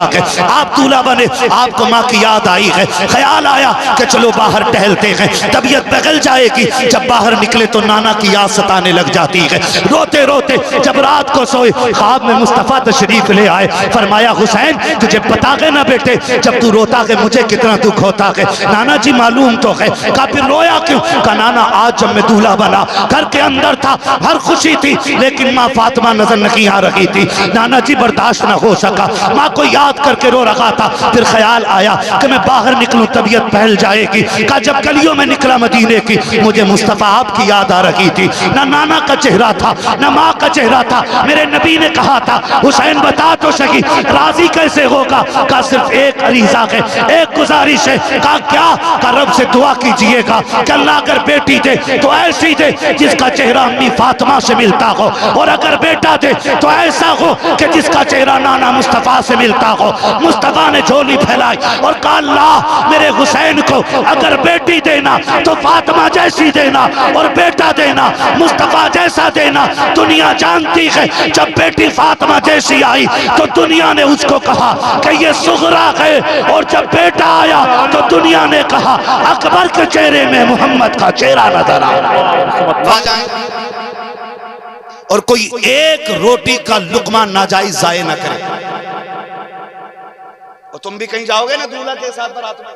आप दूल्हा बने, आपको माँ की याद आई है, ख्याल आया कि चलो बाहर टहलते हैं। तबीयत बदल जाएगी, जब बाहर निकले तो नाना की याद सताने लग जाती है। रोते रोते जब रात को सोए, ख्वाब में मुस्तफ़ा तशरीफ ले आए। फरमाया हुसैन तुझे पता है ना बेटे, जब तू रोता है मुझे कितना दुख होता है। नाना जी मालूम तो है। कहा फिर रोया क्यों? कहा नाना आज जब मैं दूल्हा बना, घर के अंदर था, हर खुशी थी, लेकिन माँ फातिमा नजर नहीं आ रही थी। नाना जी बर्दाश्त न हो सका, माँ को याद करके रो रहा था। फिर ख्याल आया कि मैं बाहर निकलूं तबीयत फैल जाएगी। कहा जब गलियों में निकला मदीने की, मुझे मुस्तफा आपकी याद आ रही थी। ना नाना का चेहरा था, ना माँ का चेहरा था। मेरे नबी ने कहा था हुसैन बता तो सही राजी कैसे होगा? कहा सिर्फ एक अरीजा है, एक गुजारिश है। कहा क्या? कहा रब से दुआ कीजिएगा कि अल्लाह अगर बेटी दे तो ऐसी दे जिसका चेहरा अम्मी फातिमा से मिलता हो, और अगर बेटा दे तो ऐसा हो कि जिसका चेहरा नाना मुस्तफा से मिलता हो। मुस्तफा ने झोली फैलाई और कहा अल्लाह मेरे हुसैन को अगर बेटी देना तो फातिमा जैसी देना, और बेटा देना मुस्तफा जैसा देना। दुनिया जानती है जब बेटी फातिमा जैसी आई तो दुनिया ने उसको कहा कि ये सुगरा है, और जब बेटा आया तो दुनिया ने कहा अकबर के चेहरे में मोहम्मद का चेहरा नजर आया। और कोई एक रोटी का लुकमा नाजायज जाए ना करे। और तुम भी कहीं जाओगे ना दूल्हा के साथ बारात में,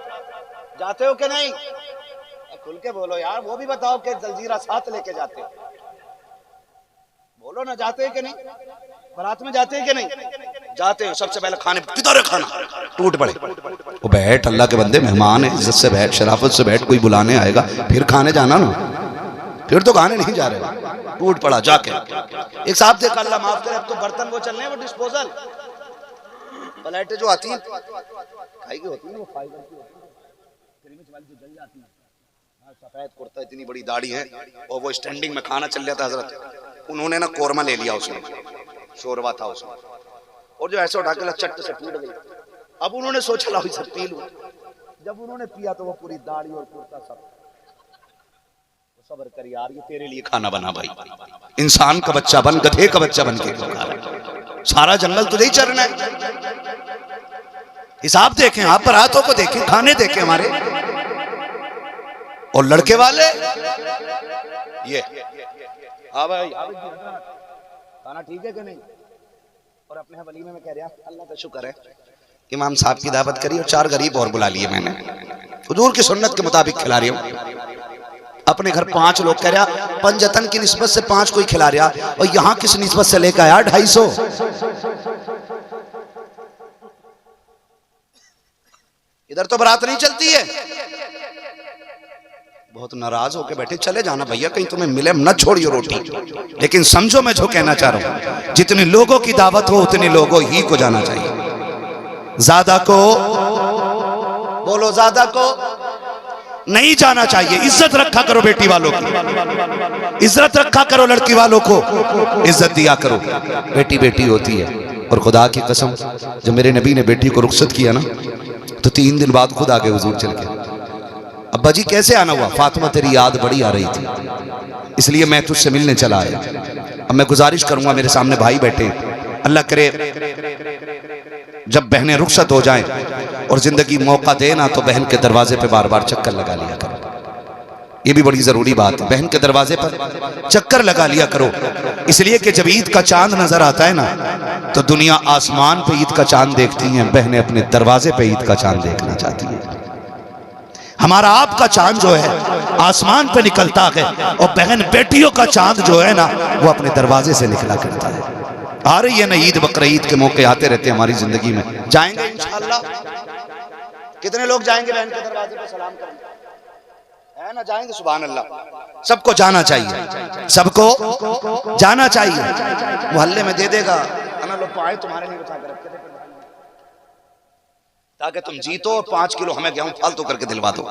जाते हो कि नहीं? खुल के बोलो यार, वो भी बताओ कि जलजीरा साथ लेके जाते हो। बोलो ना, जाते हैं कि नहीं? बारात में जाते हैं कि नहीं? जाते हो। सबसे पहले खाने किधर है खाना? टूट पड़े। वो बैठ, अल्लाह के बंदे मेहमान है, इज्जत से बैठ, शराफत से बैठ। कोई बुलाने आएगा फिर खाने जाना ना, फिर तो खाने नहीं जा रहे। टूट पड़ा जाके। एक साहब देखा, अल्लाह माफ करे, अब तो बर्तन वो चल रहे हैं, वो डिस्पोजल प्लेटें जो आती हैं खाई की होती है, वो फाइबर की होती है, जो जल जाती है। सफेद कुर्ता, इतनी बड़ी दाढ़ी है, और वो स्टैंडिंग में खाना चल जाता है हजरत। उन्होंने ना कोरमा ले लिया, उसमें शोरबा था उसमें, और जो ऐसे उठा के चट्ट से टूट गई। अब उन्होंने सोचा ला सब पी लूं। जब उन्होंने पिया तो वो पूरी दाढ़ी और कुर्ता सब। सब्र कर यार, ये तेरे लिए खाना बना भाई। इंसान का बच्चा बन, गधे का बच्चा बन के सारा जंगल तुझे ही चरना है। हिसाब देखें, आप बारातों को देखें, खाने देखें हमारे। और लड़के वाले ये हाँ भाई, खाना ठीक है कि नहीं? और अपने वलीमे में कह रहा अल्लाह का शुक्र है इमाम साहब की दावत करी और 4 गरीब और बुला लिए मैंने, हुजूर की सुन्नत के मुताबिक खिला रही हूँ। अपने घर 5 लोग, कह रहा पंजतन की निस्बत से 5 कोई खिला रहा, और यहां किस निस्बत से लेकर आया 250। इधर तो बारात नहीं चलती है। बहुत नाराज होके बैठे, चले जाना भैया, कहीं तुम्हें मिले न छोड़ियो रोटी। लेकिन समझो मैं जो कहना चाह रहा हूं, जितने लोगों की दावत हो उतने लोगों ही को जाना चाहिए। ज्यादा को बोलो, ज्यादा को नहीं जाना चाहिए। इज्जत रखा करो बेटी वालों की, इज्जत रखा करो लड़की वालों को, इज्जत दिया करो। बेटी बेटी होती है। और खुदा की कसम, जब मेरे नबी ने बेटी को रुखसत किया ना, तो 3 दिन बाद खुद आगे हुजूर चल के, अब्बा जी कैसे आना हुआ? फातिमा तेरी याद बड़ी आ रही थी, इसलिए मैं तुझसे मिलने चला आया। अब मैं गुजारिश करूंगा, मेरे सामने भाई बैठे, अल्लाह करे जब बहनें रुखसत हो जाएं और जिंदगी मौका देना, तो बहन के दरवाजे पे बार बार चक्कर लगा लिया करो। ये भी बड़ी जरूरी बात है, बहन के दरवाजे पर चक्कर लगा लिया करो। इसलिए कि जब ईद का चांद नजर आता है ना, तो दुनिया आसमान पे ईद का चांद देखती है, बहनें अपने दरवाजे पे ईद का चांद देखना चाहती है। हमारा आपका चांद जो है आसमान पे निकलता है, और बहन बेटियों का चांद जो है ना, वो अपने दरवाजे से निकला करता है। आ रही है ना ईद, बकरा ईद के मौके आते रहते हैं हमारी जिंदगी में। जाएंगे इंशाअल्लाह। कितने लोग जाएंगे बहन के दरवाजे पे सलाम करने? है ना, जाएंगे? सुभान अल्लाह। सबको जाना चाहिए, सबको जाना चाहिए। मोहल्ले में दे देगा ना, लोग पाए तुम्हारे लिए बचा कर रखे थे, ताकि तुम जीतो और 5 किलो हमें गेहूं फालतू करके दिलवा दो।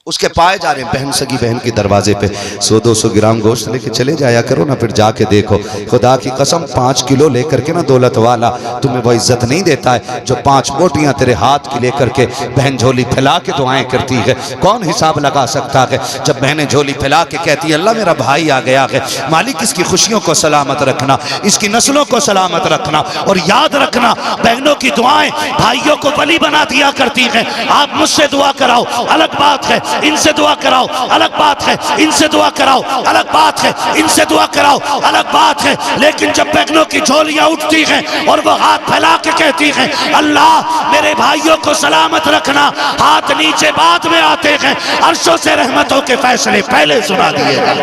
उसके पाए जा रहे हैं बहन, सगी बहन के दरवाजे पे। 100-200 ग्राम गोश्त लेके चले जाया करो ना, फिर जाके देखो खुदा की कसम 5 किलो लेकर के ना दौलत वाला तुम्हें वो इज्जत नहीं देता है जो 5 बोटियां तेरे हाथ की लेकर के बहन झोली फैला के दुआएं करती है। कौन हिसाब लगा सकता है जब बहनें झोली फैला के कहती है अल्लाह मेरा भाई आ गया है, मालिक इसकी खुशियों को सलामत रखना, इसकी नस्लों को सलामत रखना। और याद रखना बहनों की दुआएं भाइयों को वली बना दिया करती है। आप मुझसे दुआ कराओ अलग बात है, इनसे दुआ कराओ अलग बात है, इनसे दुआ कराओ अलग बात है, इनसे दुआ कराओ अलग बात है। लेकिन जब बहनों की झोलियां उठती हैं और वो हाथ फैला के कहती हैं अल्लाह मेरे भाइयों को सलामत रखना, हाथ नीचे बाद में आते हैं, अर्शों से रहमतों के फैसले पहले सुना दिए गए।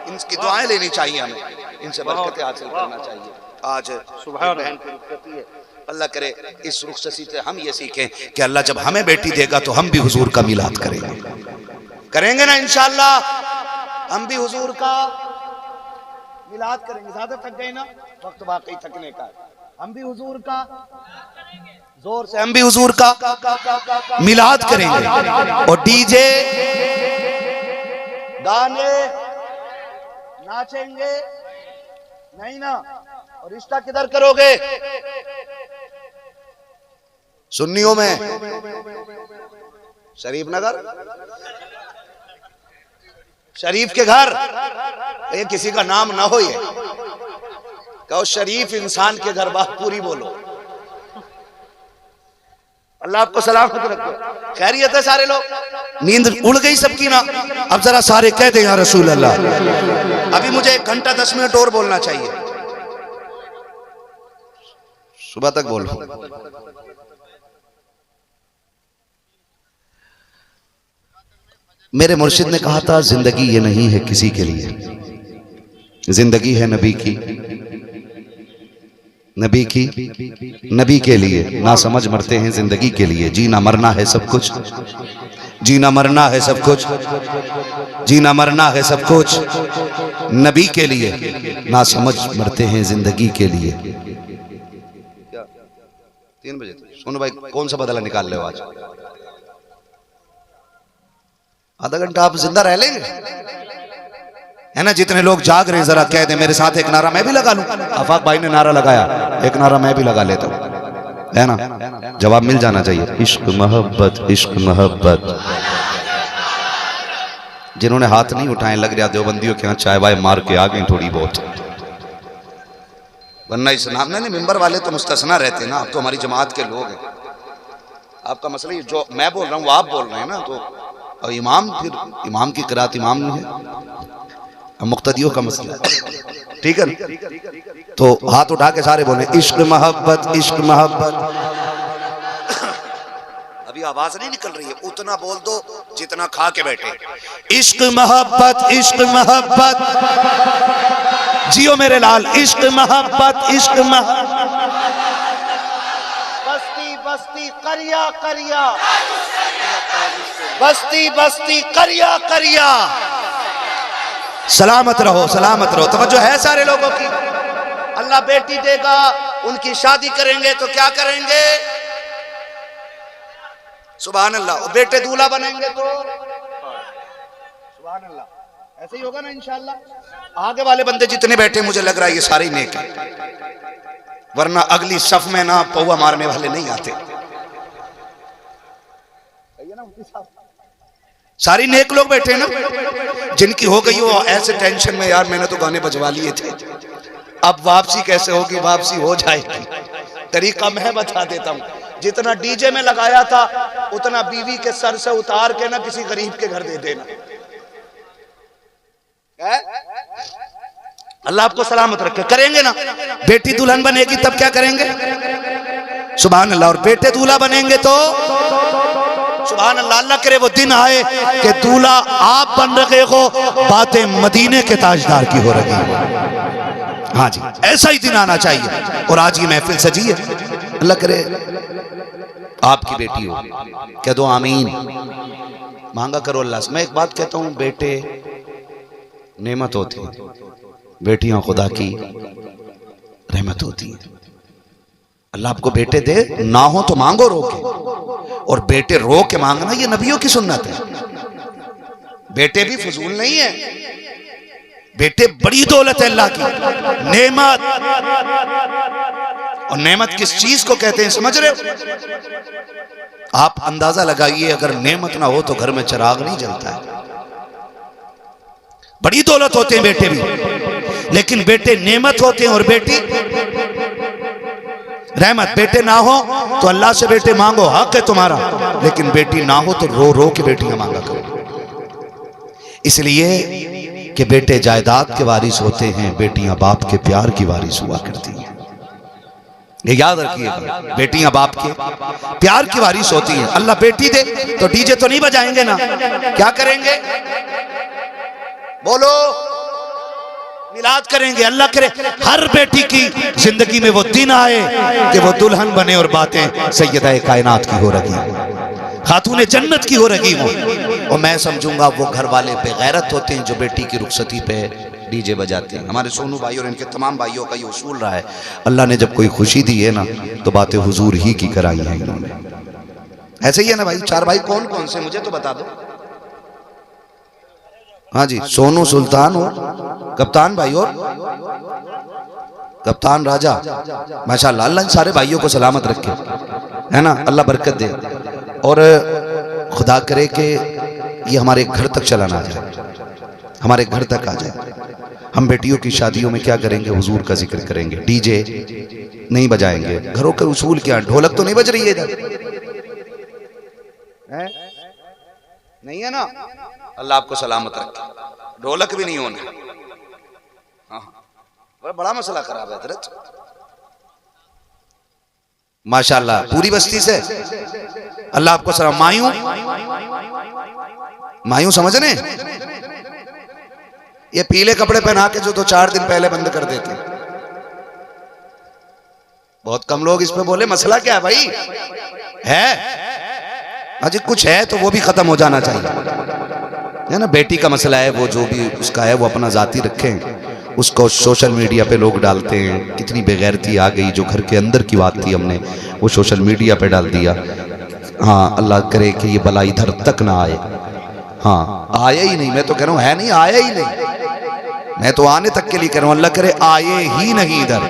इनकी दुआएं लेनी चाहिए हमें, इनसे बरकतें हासिल करना चाहिए। आज सुभान बहन की रुखसती है, अल्लाह करे इस रुखसती से हम ये सीखें कि अल्लाह जब हमें बेटी देगा तो हम भी हुजूर का मिलाद करेंगे ना इंशाअल्लाह। हम भी हुजूर का मिलाद करेंगे। ज्यादा थक गए ना, वक्त वाकई थकने का। हम भी हुजूर का जोर से, हम भी हुजूर का मिलाद करेंगे। और डीजे गाने नाचेंगे नहीं ना। और रिश्ता किधर करोगे? सुन्नियों में, शरीफ नगर, शरीफ के घर। ये किसी का नाम ना हो, ये कहो शरीफ इंसान के घर, बात पूरी बोलो। अल्लाह आपको सलामत रखे। खैरियत है सारे लोग? नींद उड़ गई सबकी ना? अब जरा सारे कह दें या रसूल अल्लाह। अभी मुझे 1 घंटा 10 मिनट और बोलना चाहिए, सुबह तक बोलो। मेरे मुर्शिद ने कहा था जिंदगी ये नहीं है किसी के लिए, जिंदगी है नबी की, नबी की, नबी के लिए। ना समझ मरते हैं जिंदगी के लिए, जीना मरना है सब कुछ, जीना मरना है सब कुछ, जीना मरना है सब कुछ नबी के लिए। ना समझ मरते हैं जिंदगी के लिए। 3 बजे सुनो भाई, कौन सा बदला निकाल रहे हो आज? आधा घंटा आप जिंदा रह लेंगे, है ना? जितने लोग जाग रहे हैं जरा कह दे मेरे साथ एक नारा मैं भी लगा लूं। आफाक भाई ने नारा लगाया, एक नारा मैं भी लगा लेता हूं, है ना? जवाब मिल जाना चाहिए। इश्क मोहब्बत, इश्क मोहब्बत। जिन्होंने हाथ नहीं उठाए लग रहा देवबंदियों के यहाँ चाय वाय मार के आ गई थोड़ी बहुत, वरना इस नाम नहीं, मिंबर वाले तो मुस्तस्ना रहते हैं ना। आप तो हमारी जमात के लोग हैं, आपका मसला ये जो मैं बोल रहा हूँ वो आप बोल रहे हैं ना। तो और इमाम, फिर इमाम की किरात इमाम नहीं है, मुक्तदियों का मसला, ठीक है ना? तो हाथ उठा के सारे बोले इश्क मोहब्बत, इश्क मोहब्बत। अभी आवाज नहीं निकल रही है, उतना बोल दो जितना खा के बैठे। इश्क मोहब्बत, इश्क मोहब्बत, जियो मेरे लाल, इश्क मोहब्बत, इश्क मोहब्बत। बस्ती बस्ती करिया करिया, बस्ती बस्ती करिया करिया। सलामत रहो, सलामत रहो। तवज्जो है सारे लोगों की? अल्लाह बेटी देगा, उनकी शादी करेंगे तो क्या करेंगे? सुभान अल्लाह। बेटे दूल्हा बनेंगे तो सुभान अल्लाह, ऐसे ही होगा ना इंशाअल्लाह। आगे वाले बंदे जितने बैठे मुझे लग रहा है ये सारे ही नेक हैं, वरना अगली सफ में ना पौवा मारने वाले नहीं आते। सारी नेक लोग बैठे ना, जिनकी हो गई हो ऐसे टेंशन में यार मैंने तो गाने बजवा लिए थे, अब वापसी कैसे होगी? वापसी हो जाएगी, तरीका मैं बता देता हूँ। जितना डीजे में लगाया था उतना बीवी के सर से उतार के ना किसी गरीब के घर दे देना। अल्लाह आपको सलामत रखे। करेंगे ना? बेटी दुल्हन बनेगी तब क्या करेंगे? सुभान अल्लाह। और बेटे दूल्हा बनेंगे तो सुभान अल्लाह। अल्लाह करे वो दिन आए कि दूल्हा आप बन रहे हो, बातें मदीने के ताजदार की हो रही है। हाँ जी, ऐसा ही दिन आना चाहिए। और आज की महफिल सजी है, अल्लाह करे आपकी बेटी हो, कह दो आमीन, मांगा करो अल्लाह से। मैं एक बात कहता हूँ, बेटे नेमत होती है, बेटियां खुदा की रहमत होती है। अल्लाह आपको बेटे दे, ना हो तो मांगो रो के, और बेटे रो के मांगना ये नबियों की सुन्नत है। बेटे भी फजूल नहीं है, बेटे बड़ी दौलत है अल्लाह की, नेमत। और नेमत किस चीज को कहते हैं समझ रहे हो? आप अंदाजा लगाइए, अगर नेमत ना हो तो घर में चिराग नहीं जलता है। बड़ी दौलत होते हैं बेटे भी, लेकिन बेटे नेमत होते हैं और बेटी रहमत। बेटे ना हो तो अल्लाह से बेटे मांगो, हक है तुम्हारा, लेकिन बेटी ना हो तो रो रो के बेटियां मांगा करो। इसलिए कि बेटे जायदाद के वारिस होते हैं, बेटियां बाप के प्यार की वारिस हुआ करती हैं। ये याद रखिएगा, बेटियां बाप के प्यार की वारिस होती हैं। अल्लाह बेटी दे तो डीजे तो नहीं बजाएंगे ना, क्या करेंगे? बोलो, मिलाद करेंगे। अल्लाह करे हर बेटी की जिंदगी में वो दिन आए कि वो दुल्हन बने और बातें सैयदा कायनात की हो रही, खातून जन्नत की हो रही हो। और मैं समझूंगा वो घर वाले बेगैरत होते हैं जो बेटी की रुखसती पे डीजे बजाते हैं। हमारे सोनू भाई और इनके तमाम भाइयों का ये उसूल रहा है, अल्लाह ने जब कोई खुशी दी है ना तो बातें हुजूर ही की कराई है इन्होंने। ऐसे ही है ना भाई? चार भाई कौन कौन से मुझे तो बता दो। हाँ जी, सोनू, सुल्तान और कप्तान भाई और कप्तान राजा। माशाल्लाह, अल्लाह इन सारे भाइयों को सलामत रखे, है ना, अल्लाह बरकत दे। और खुदा करे कि ये हमारे घर तक चला ना जाए, हमारे घर तक आ जाए। हम बेटियों की शादियों में क्या करेंगे? हुजूर का जिक्र करेंगे, डीजे नहीं बजाएंगे। घरों के उसूल क्या? ढोलक तो नहीं बज रही है इधर, नहीं है ना? अल्लाह आपको सलामत रखे, ढोलक भी नहीं होना। हाँ, बड़ा मसला खराब है हजरत। माशाल्लाह, पूरी बस्ती से अल्लाह आपको सलाम। मायूं, मायूं समझ रहे? ये पीले कपड़े पहना के जो 2-4 दिन पहले बंद कर देते, बहुत कम लोग इस पे बोले मसला क्या है भाई? है अजी कुछ है तो वो भी खत्म हो जाना चाहिए, है ना? बेटी का मसला है, वो जो भी उसका है वो अपना जाती रखें, उसको सोशल मीडिया पे लोग डालते हैं। कितनी बेगैरती आ गई, जो घर के अंदर की बात थी हमने वो सोशल मीडिया पे डाल दिया। हाँ, अल्लाह करे कि ये बला इधर तक ना आए। हाँ, आया ही नहीं, मैं तो कह रहा हूँ है नहीं, आया ही नहीं, मैं तो आने तक के लिए कह रहा हूँ, अल्लाह करे आए ही नहीं इधर।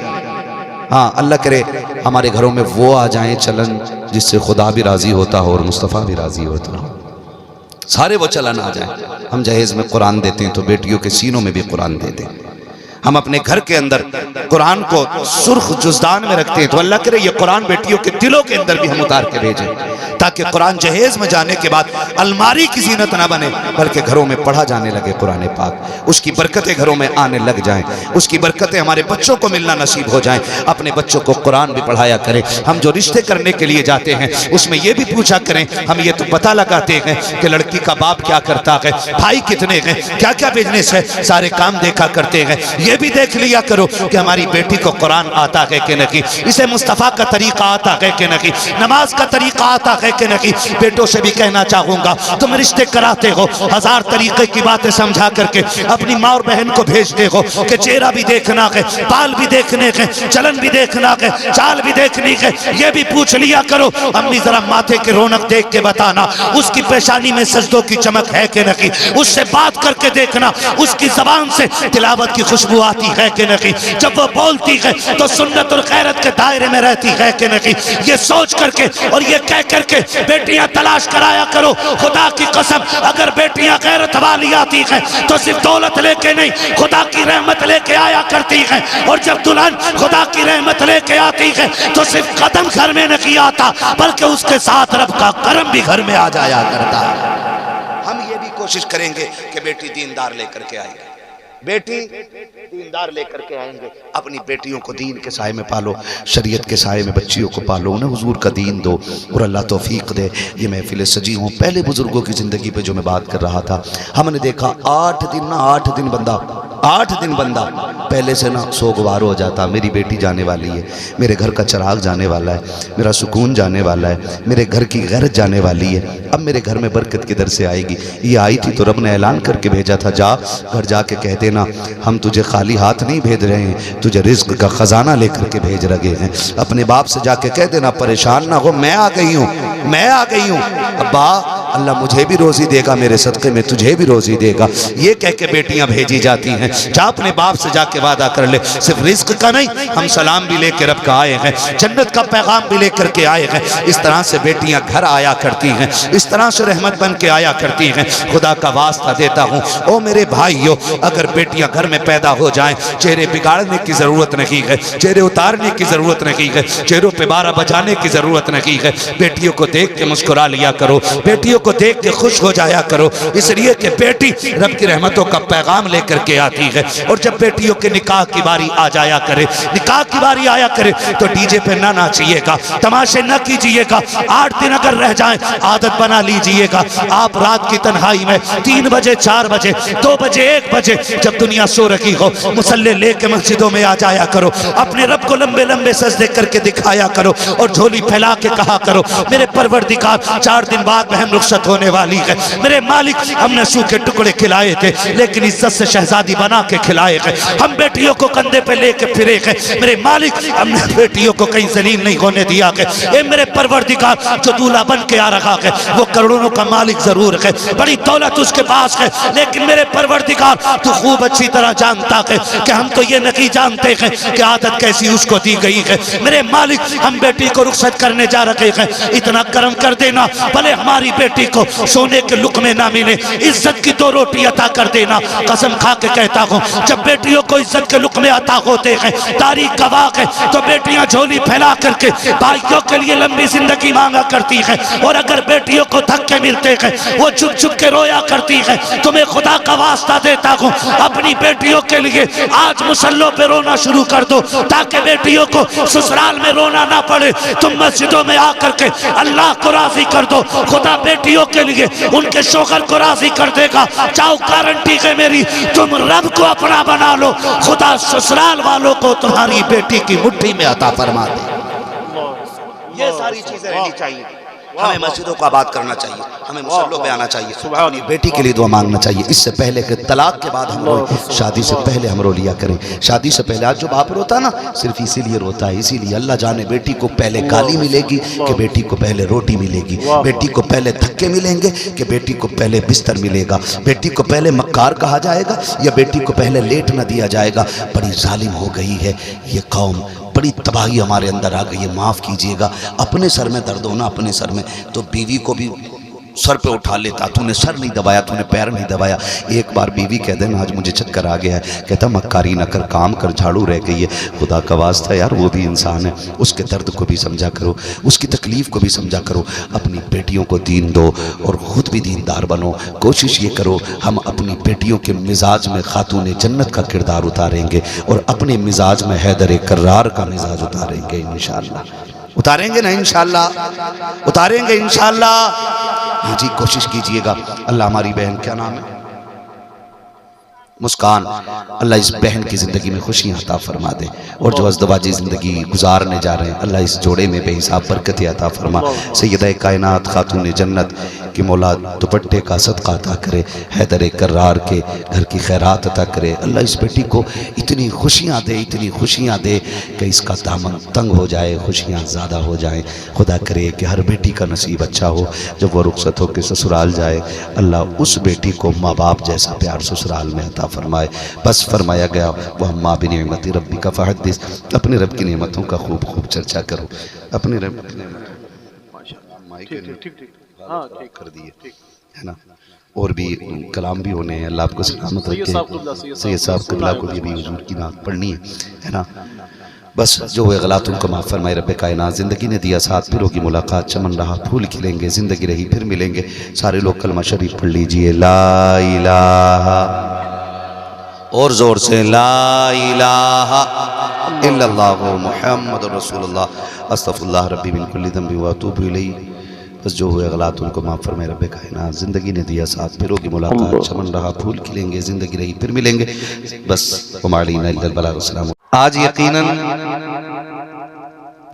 हाँ, अल्लाह करे हमारे घरों में वो आ जाएं चलन जिससे खुदा भी राजी होता हो और मुस्तफ़ा भी राजी होता हो, सारे वो चलन आ जाए। हम जहेज में कुरान देते हैं तो बेटियों के सीनों में भी कुरान दे दें। हम अपने घर के अंदर कुरान को सुर्ख जुज़दान में रखते हैं तो अल्लाह करे ये कुरान बेटियों के दिलों के अंदर भी हम उतार के भेजें, ताकि कुरान जहेज में जाने के बाद अलमारी की जीनत ना बने, बल्कि घरों में पढ़ा जाने लगे कुरान पाक। उसकी बरकतें घरों में आने लग जाएं, उसकी बरकतें हमारे बच्चों को मिलना नसीब हो जाएं। अपने बच्चों को कुरान भी पढ़ाया करें। हम जो रिश्ते करने के लिए जाते हैं उसमें ये भी पूछा करें, हम ये तो पता लगाते हैं कि लड़की का बाप क्या करता है, भाई कितने हैं, क्या क्या बिजनेस है, सारे काम देखा करते हैं। ये भी देख लिया करो कि हमारी बेटी को कुरान आता है कि नहीं, इसे मुस्तफ़ा का तरीका आता है कि नहीं, नमाज का तरीका आता है कि नहीं। बेटों से भी कहना चाहूंगा, तुम रिश्ते कराते हो, 1000 तरीके की बातें समझा करके अपनी माँ और बहन को भेजते हो कि चेहरा भी देखना है, बाल भी देखने के, चलन भी देखना है, चाल भी देखनी है। ये भी पूछ लिया करो, अम्मी जरा माथे की रौनक देख के बताना, उसकी पेशानी में सजदों की चमक है कि नहीं, उससे बात करके देखना, उसकी जबान से तिलावत की खुशबू आती है कि नहीं, जब वो बोलती है तो सुन्नत और खैरत के दायरे में रहती है कि नहीं। ये सोच करके और ये कह करके बेटियां तलाश कराया करो। खुदा की कसम, अगर बेटियां गैरत वाली आती हैं तो सिर्फ दौलत लेके नहीं, खुदा की रहमत लेके आया करती हैं। और जब दुल्हन खुदा की रहमत लेके आती है तो सिर्फ कदम घर में नहीं आता, बल्कि उसके साथ रब का करम भी घर में आ जाया करता है। हम ये भी कोशिश करेंगे कि बेटी दीनदार लेकर के आएगी, बेटी दीनदार लेकर के आएंगे। अपनी बेटियों को दीन के साए में पालो, शरीयत के साए में बच्चियों को पालो, उन्हें हुजूर का दीन दो और अल्लाह तौफीक दे। ये महफिल सजी हूँ, पहले बुजुर्गों की ज़िंदगी पे जो मैं बात कर रहा था, हमने देखा 8 दिन ना 8 दिन बंदा 8 दिन बंदा पहले से ना सोगवार हो जाता, मेरी बेटी जाने वाली है, मेरे घर का चिराग जाने वाला है, मेरा सुकून जाने वाला है, मेरे घर की गैरत जाने वाली है, अब मेरे घर में बरकत किधर से आएगी। ये आई थी तो रब ने ऐलान करके भेजा था, जा घर जाके कह देना हम तुझे खाली हाथ नहीं भेज रहे हैं, तुझे रिज्क का ख़जाना लेकर के भेज रहे हैं। अपने बाप से जाके कह देना परेशान ना हो, मैं आ गई हूँ, मैं आ गई हूँ। अब्बा अल्लाह मुझे भी रोज़ी देगा, मेरे सदक़े में तुझे भी रोज़ी देगा। ये कह के बेटियां भेजी जाती हैं। जा अपने बाप से जाके वादा कर ले, सिर्फ रिस्क का नहीं, हम सलाम भी लेकर रब का आए हैं, जन्नत का पैगाम भी लेकर के आए हैं। इस तरह से बेटियां घर आया करती हैं, इस तरह से रहमत बन के आया करती हैं। खुदा का वास्ता देता हूँ ओ मेरे भाइयों, अगर बेटियां घर में पैदा हो जाएं, चेहरे बिगाड़ने की ज़रूरत नहीं है, चेहरे उतारने की ज़रूरत नहीं है, चेहरों पे बारह बजाने की ज़रूरत नहीं है। बेटियों को देख के मुस्कुरा लिया करो, बेटियों को देख के खुश हो जाया करो, इसलिए कि बेटी रब की रहमतों का पैगाम लेकर के आती है। और जब बेटियों के निकाह की बारी आ जाया करे, निकाह की बारी आया करे, तो डीजे पे ना नाचिएगा, तमाशे न कीजिएगा। 8 दिन अगर रह जाएं, आदत बना लीजिएगा। आप रात की तन्हाई में 3 बजे 4 बजे 2 बजे 1 बजे जब दुनिया सो रही हो, मुसल्ले लेके मस्जिदों में आ जाया करो, अपने रब को लंबे लंबे सजदे करके दिखाया करो और झोली फैला के कहा करो, मेरे परवरदिगार 4 दिन बाद महम रुखसत होने वाली है, मेरे मालिक हमने सूखे टुकड़े खिलाए थे लेकिन इज्जत से शहजादी बना के खिलाए गए, हम बेटियों को कंधे पे लेके फिरे गए, मेरे मालिक हमने बेटियों को कहीं जलील नहीं होने दिया गया। ए मेरे परवरदिगार, जो दूल्हा बन के आ रहा है वो करोड़ों का मालिक जरूर है, बड़ी दौलत उसके पास है, लेकिन मेरे परवरदिगार तू खूब अच्छी तरह जानता है कि हम तो ये नहीं जानते हैं कि आदत कैसी उसको दी गई है। मेरे मालिक हम बेटी को रुखसत करने जा रहे हैं, इतना करम कर देना भले हमारी बेटी को सोने के लुक़मे ना मिले, इज्जत की 2 रोटी अता कर देना। कसम खा के कहता हूँ, जब बेटियों को इज्जत के लुक़मे अता होते हैं, तारीख गवाह है, तो बेटियां झोली फैला करके भाइयों के लिए लंबी जिंदगी मांगा करती है। और अगर बेटियों को धक्के मिलते हैं, वो चुप चुप के रोया करती है। तुम्हें खुदा का वास्ता देता हूँ, अपनी बेटियों के लिए आज मुसल्लों पे रोना शुरू कर दो, ताकि बेटियों को ससुराल में रोना ना पड़े। तुम मस्जिदों में आकर के अल्लाह को राजी कर दो, खुदा बेटियों के लिए उनके शौहर को राजी कर देगा। चाहो गारंटी है मेरी, तुम रब को अपना बना लो, खुदा ससुराल वालों को तुम्हारी बेटी की मुट्ठी में अता फरमा दे। ये सारी चीजें रहनी चाहिए। हमें मस्जिदों को आबाद करना चाहिए, हमें मुसल्लों पे आना चाहिए, अपनी बेटी के लिए दुआ मांगना चाहिए। इससे पहले कि तलाक के बाद हम रोए, शादी से पहले हम रो लिया करें। शादी से पहले आज जो बाप रोता ना, सिर्फ इसीलिए रोता है, इसीलिए अल्लाह जाने बेटी को पहले गाली मिलेगी कि बेटी को पहले रोटी मिलेगी, बेटी को पहले धक्के मिलेंगे कि बेटी को पहले बिस्तर मिलेगा, बेटी को पहले मक्कार कहा जाएगा या बेटी को पहले लेट न दिया जाएगा। बड़ी जालिम हो गई है ये कौम, बड़ी तबाही हमारे अंदर आ गई है। माफ़ कीजिएगा, अपने सर में दर्द होना अपने सर में, तो बीवी को भी सर पे उठा लेता, तूने सर नहीं दबाया, तूने पैर नहीं दबाया। एक बार बीवी कह देना आज मुझे चक्कर आ गया है, कहता मक्कारी न कर, काम कर, झाड़ू रह गई है। खुदा का वास्ता यार, वो भी इंसान है, उसके दर्द को भी समझा करो, उसकी तकलीफ़ को भी समझा करो। अपनी बेटियों को दीन दो और ख़ुद भी दीनदार बनो। कोशिश ये करो हम अपनी बेटियों के मिजाज में खातून जन्नत का किरदार उतारेंगे और अपने मिजाज में हैदर कर्रार का मिजाज उतारेंगे इंशाअल्लाह। उतारेंगे ना इंशाअल्लाह, उतारेंगे इंशाअल्लाह। हाँ जी, कोशिश कीजिएगा। अल्लाह हमारी बहन, क्या नाम है, मुस्कान, अल्लाह इस बहन की ज़िंदगी में खुशियाँ अता फरमा दे। और जो अज़दवाजी ज़िंदगी गुजारने जा रहे हैं, अल्लाह इस जोड़े में बेहिसाब बरकत अता फरमा। सैयदा कायनात खातून जन्नत कि मौला दुपट्टे का सदका अता करे, हैदर कर्रार के घर की खैरात अता करे। अल्लाह इस बेटी को इतनी खुशियाँ दे, इतनी खुशियाँ दे कि इसका दामन तंग हो जाए, खुशियाँ ज़्यादा हो जाएँ। खुदा करे कि हर बेटी का नसीब अच्छा हो, जब वह रुखसत हो के ससुराल जाए, अल्लाह उस बेटी को माँ बाप जैसा प्यार ससुराल में अता फरमाए। बस फरमाया गया वह अम्मा बिनिअमति रब्बी का फहदिस, अपने रब की नेमतों का खूब खूब चर्चा करो, अपने रब की कर दिए है ना। और भी कलाम भी होने हैं, अल्लाह आपको सलामत रखे। सैयद साहब क़िबला को भी अभी हुजूर की नात पढ़नी है ना। बस जो हुए गलत उनको माफ़ फरमाए रब्बे कायनात। ज़िंदगी ने दिया साथ, फिर होगी मुलाकात, चमन रहा फूल खिलेंगे, ज़िंदगी रही फिर मिलेंगे। सारे लोग कलमा शरीफ पढ़ लीजिए, ला इलाहा, और ज़ोर से ला इलाहा इल्लल्लाहु मुहम्मदुर रसूलुल्लाह, अस्तग़फिरुल्लाह रब्बी मिन कुल्लि ज़ंबि व अतूबु इलैहि। बस जो हुए गलत उनको माफ़ फरमाए रब्बे कायनात। ज़िंदगी ने दिया साथ, फिर होगी मुलाकात, चमन रहा फूल खिलेंगे, ज़िंदगी रही फिर मिलेंगे, बस वमालीना। आज यकीनन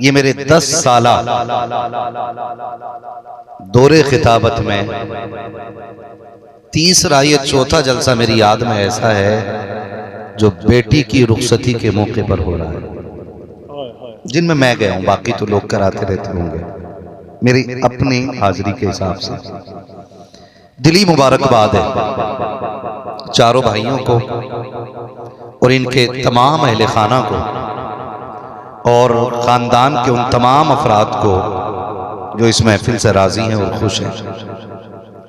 ये मेरे 10 साला दौरे खिताबत में तीसरा ये चौथा जलसा मेरी याद में ऐसा है जो बेटी की रुखसती के मौके पर हो रहा है, जिनमें मैं गया हूं, बाकी तो लोग कराते रहते होंगे। मेरी अपनी हाजिरी के हिसाब से दिली मुबारकबाद है चारों भाइयों को और इनके तमाम अहले खाना को और ख़ानदान के उन तमाम अफराद को जो इस महफिल से राज़ी हैं और खुश हैं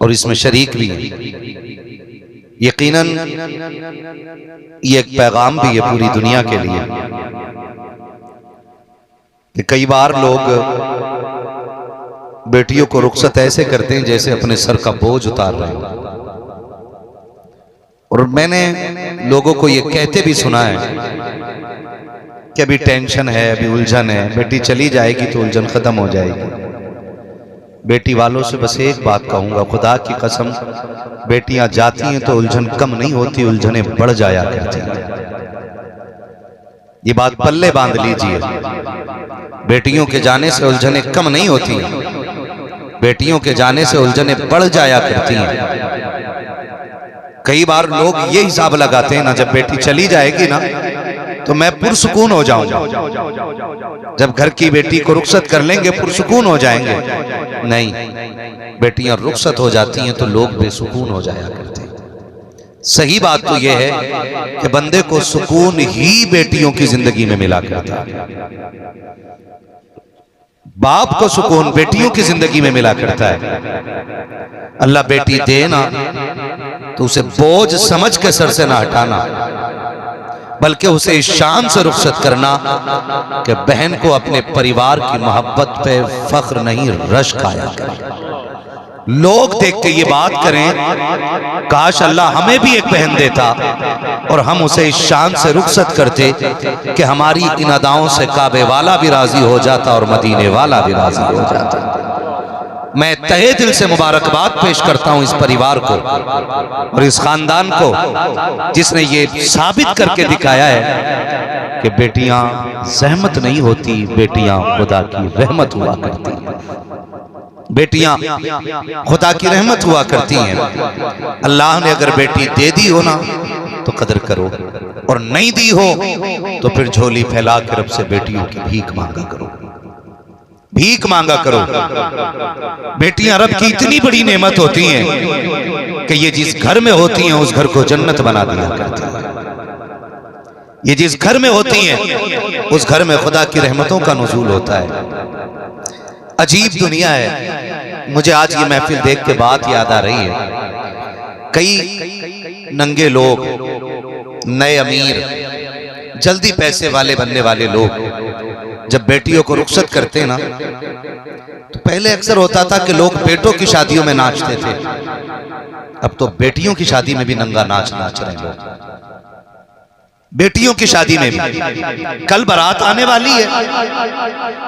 और इसमें शरीक भी हैं। यकीनन ये एक पैगाम भी है पूरी दुनिया के लिए कि कई बार लोग बेटियों को रुखसत ऐसे करते हैं जैसे अपने सर का बोझ उतार रहे हैं। और मैंने लोगों को ये कहते भी सुना है कि अभी टेंशन है, अभी उलझन है, बेटी चली जाएगी तो उलझन खत्म हो जाएगी। बेटी वालों से बस एक बात कहूंगा, खुदा की कसम, बेटियां जाती हैं तो उलझन कम नहीं होती, उलझनें बढ़ जाया करती हैं। ये बात पल्ले बांध लीजिए। बेटियों के जाने से उलझनें कम नहीं होती, बेटियों के जाने से उलझनें बढ़ जाया करती हैं। कई बार लोग ये हिसाब लगाते हैं ना, जब बेटी चली जाएगी ना तो मैं पुरसुकून हो जाऊंगा, जब घर की बेटी को रुखसत कर लेंगे पुरसुकून हो जाएंगे। नहीं, बेटियां रुखसत हो जाती हैं तो लोग बेसुकून हो जाया करते हैं। सही बात तो यह है कि बंदे को सुकून ही बेटियों की जिंदगी में मिला करता है। बाप को सुकून बेटियों की जिंदगी में मिला करता है। अल्लाह बेटी देना तो उसे बोझ समझ के सर से ना हटाना, बल्कि उसे इस शान से रुखसत करना कि बहन को अपने परिवार की मोहब्बत पे फख्र नहीं रश्क आया करे। लोग देख के ये बात करें, काश अल्लाह हमें भी एक बहन देता और हम उसे इस शान से रुखसत करते कि हमारी इन अदाओं से काबे वाला भी राजी हो जाता और मदीने वाला भी राजी हो जाता। मैं तहे दिल से मुबारकबाद पेश करता हूं इस परिवार को और इस खानदान को जिसने ये साबित करके दिखाया है कि बेटियां जहमत नहीं होती, बेटियां खुदा की रहमत हुआ करती हैं। बेटियां खुदा की रहमत हुआ करती हैं। अल्लाह ने अगर बेटी दे दी हो ना तो कदर करो, और नहीं दी हो तो फिर झोली फैला के रब से बेटियों की भीख मांगा करो, भीख मांगा करो। बेटियां रब की इतनी बड़ी नेमत होती हैं कि ये जिस घर में होती हैं उस घर को जन्नत बना दिया करती हैं। ये जिस घर में होती हैं उस घर में खुदा की रहमतों का नुज़ूल होता है। अजीब दुनिया है। मुझे आज ये महफिल देख के बात याद आ रही है। कई नंगे लोग, नए अमीर, जल्दी पैसे वाले बनने वाले लोग जब बेटियों को रुखसत करते ना तो पहले अक्सर होता था कि लोग बेटों की शादियों में नाचते थे, अब तो बेटियों की शादी में भी नंगा नाच नाच रहे लोग। बेटियों की शादी में भी कल बारात आने वाली है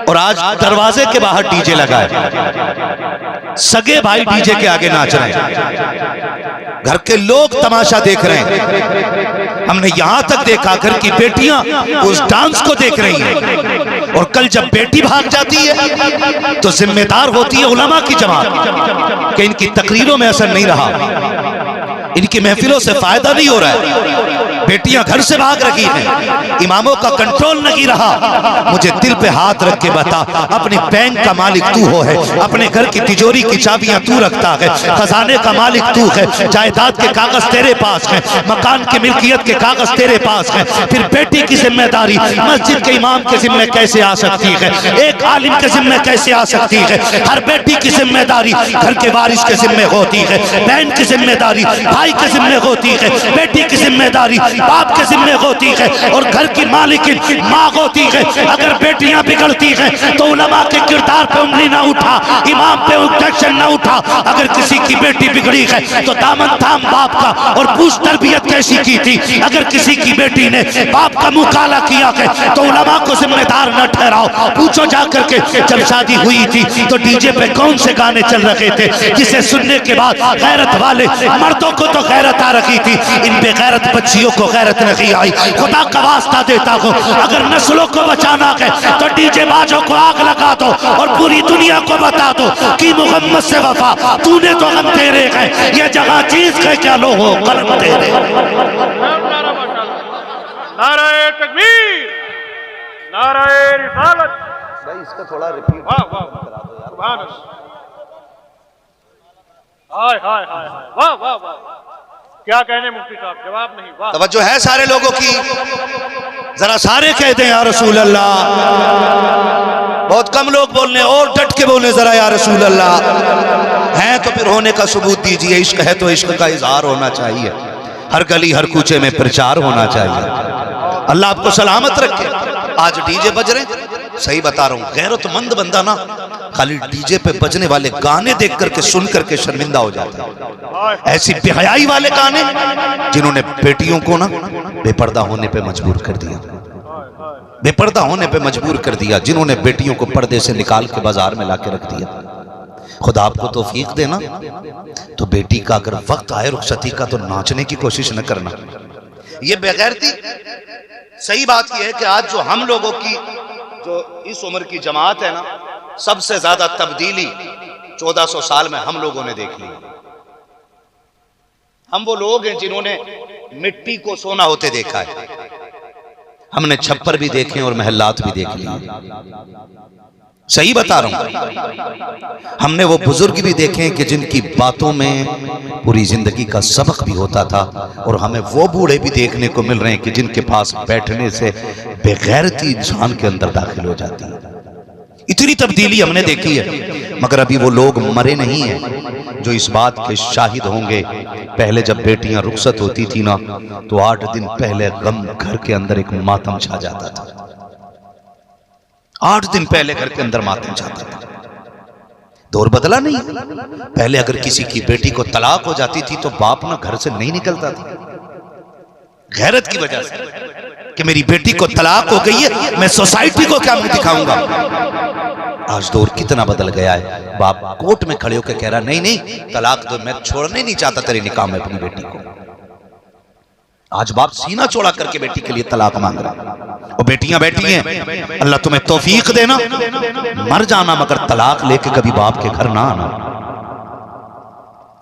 और आज दरवाजे के बाहर डीजे लगा है, सगे भाई डीजे के आगे नाच रहे हैं, घर के लोग तमाशा देख रहे हैं। हमने यहां तक देखा घर की बेटियां उस डांस को देख रही हैं, और कल जब बेटी भाग जाती है तो जिम्मेदार होती है उलमा की जमात कि इनकी तकरीरों में असर नहीं रहा, इनकी महफिलों से फायदा नहीं हो रहा है, बेटियां घर से भाग रही हैं, इमामों का कंट्रोल नहीं रहा। मुझे दिल पे हाथ रख के बता, अपने बैंक का मालिक तू हो है, अपने घर की तिजोरी की चाबियां तू रखता है, खजाने का मालिक तू है, जायदाद के कागज तेरे पास हैं, मकान की मिल्कियत के कागज तेरे पास हैं, फिर बेटी की जिम्मेदारी मस्जिद के इमाम के जिम्मे कैसे आ सकती है, एक आलिम के जिम्मे कैसे आ सकती है। हर बेटी की जिम्मेदारी घर के वारिस के जिम्मे होती है, बहन की जिम्मेदारी भाई के जिम्मे होती है, बेटी की जिम्मेदारी बाप के जिम्मे होती है और घर की मालिकिन माँ होती है। अगर बेटियां बिगड़ती हैं तो उलमा के किरदार पे उंगली ना उठा, इमाम पे ऑब्जेक्शन ना उठा। अगर किसी की बेटी बिगड़ी है तो दामन थाम बाप का और पूछ तरबियत कैसी की थी। अगर किसी की बेटी ने बाप का मुंह काला किया है तो उलमा को जिम्मेदार न ठहराओ। पूछो जाकर के जब शादी हुई थी तो डीजे पे कौन से गाने चल रहे थे जिसे सुनने के बाद गैरत वाले मर्दों को तो गैरत आ रही थी, इन बेगैरत बच्चियों को गैरत नहीं आई। खुदा का वास्ता देता हूं, अगर नस्लों को बचाना है तो डीजे बाजों को आग लगा दो और पूरी दुनिया को बता दो कि मोहम्मद से वफा तूने तो हम तेरे हैं, ये जगह चीज है क्या लो हो कलम तेरे। नाराए तकबीर, नाराए रिसालत। भाई इसका थोड़ा रिपीट वाह वाह करा दो यार। सुभान अल्लाह, हाय हाय हाय हाय, वाह वाह वाह। क्या कहने मुफ्ती साहब, जवाब नहीं। वाह, तवज्जो है सारे लोगों की, जरा सारे कहते हैं या रसूल अल्लाह। बहुत कम लोग बोलने और डट के बोलने जरा या रसूल अल्लाह। है तो फिर होने का सबूत दीजिए। इश्क है तो इश्क का इजहार होना चाहिए, हर गली हर कूचे में प्रचार होना चाहिए। अल्लाह आपको सलामत रखे। आज डीजे बज रहे, सही बता रहा हूँ, गैरतमंद बंदा ना खाली डीजे पे बजने वाले गाने देख करके सुन करके शर्मिंदा हो जाता है। ऐसी बेहयाई वाले गाने जिन्होंने बेटियों को ना बेपर्दा होने पे मजबूर कर दिया, बेपर्दा होने पे मजबूर कर दिया, जिन्होंने बेटियों को पर्दे से निकाल के बाजार में लाके रख दिया। खुदा आपको तौफीक देना तो बेटी का अगर वक्त आए रुखसती का तो नाचने की कोशिश न करना। ये बेगैरती। सही बात यह है कि आज जो हम लोगों की जो इस उम्र की जमात है ना, सबसे ज्यादा तब्दीली 1400 साल में हम लोगों ने देख ली। हम वो लोग हैं जिन्होंने मिट्टी को सोना होते देखा है। हमने छप्पर भी देखे और महल्लात भी देख लिए। सही बता रहा हूं। हमने वो बुजुर्ग भी देखे कि जिनकी बातों में पूरी जिंदगी का सबक भी होता था, और हमें वो बूढ़े भी देखने को मिल रहे हैं कि जिनके पास बैठने से बेगैरती इंसान के अंदर दाखिल हो जाती है। इतनी तब्दीली हमने देखी है, मगर अभी वो लोग मरे नहीं हैं जो इस बात के शाहिद होंगे। पहले जब बेटियां रुखसत होती थी ना, तो 8 दिन पहले गम घर के अंदर एक मातम छा जाता था। 8 दिन पहले घर के अंदर मातम छाता था। दौर बदला नहीं। पहले अगर किसी की बेटी को तलाक हो जाती थी तो बाप ना घर से नहीं निकलता था, गैरत की वजह से कि मेरी बेटी को तलाक हो गई है, मैं सोसाइटी को क्या मुंह दिखाऊंगा। आज दौर कितना बदल गया है। बाप कोर्ट में खड़े होकर कह रहा नहीं नहीं तलाक दो, मैं छोड़ने नहीं चाहता तेरे निकाह में अपनी बेटी को। आज बाप सीना चौड़ा करके बेटी के लिए तलाक मांग रहा। और बेटियां बैठी हैं, अल्लाह तुम्हें तौफीक देना, मर जाना मगर तलाक लेके कभी बाप के घर ना आना।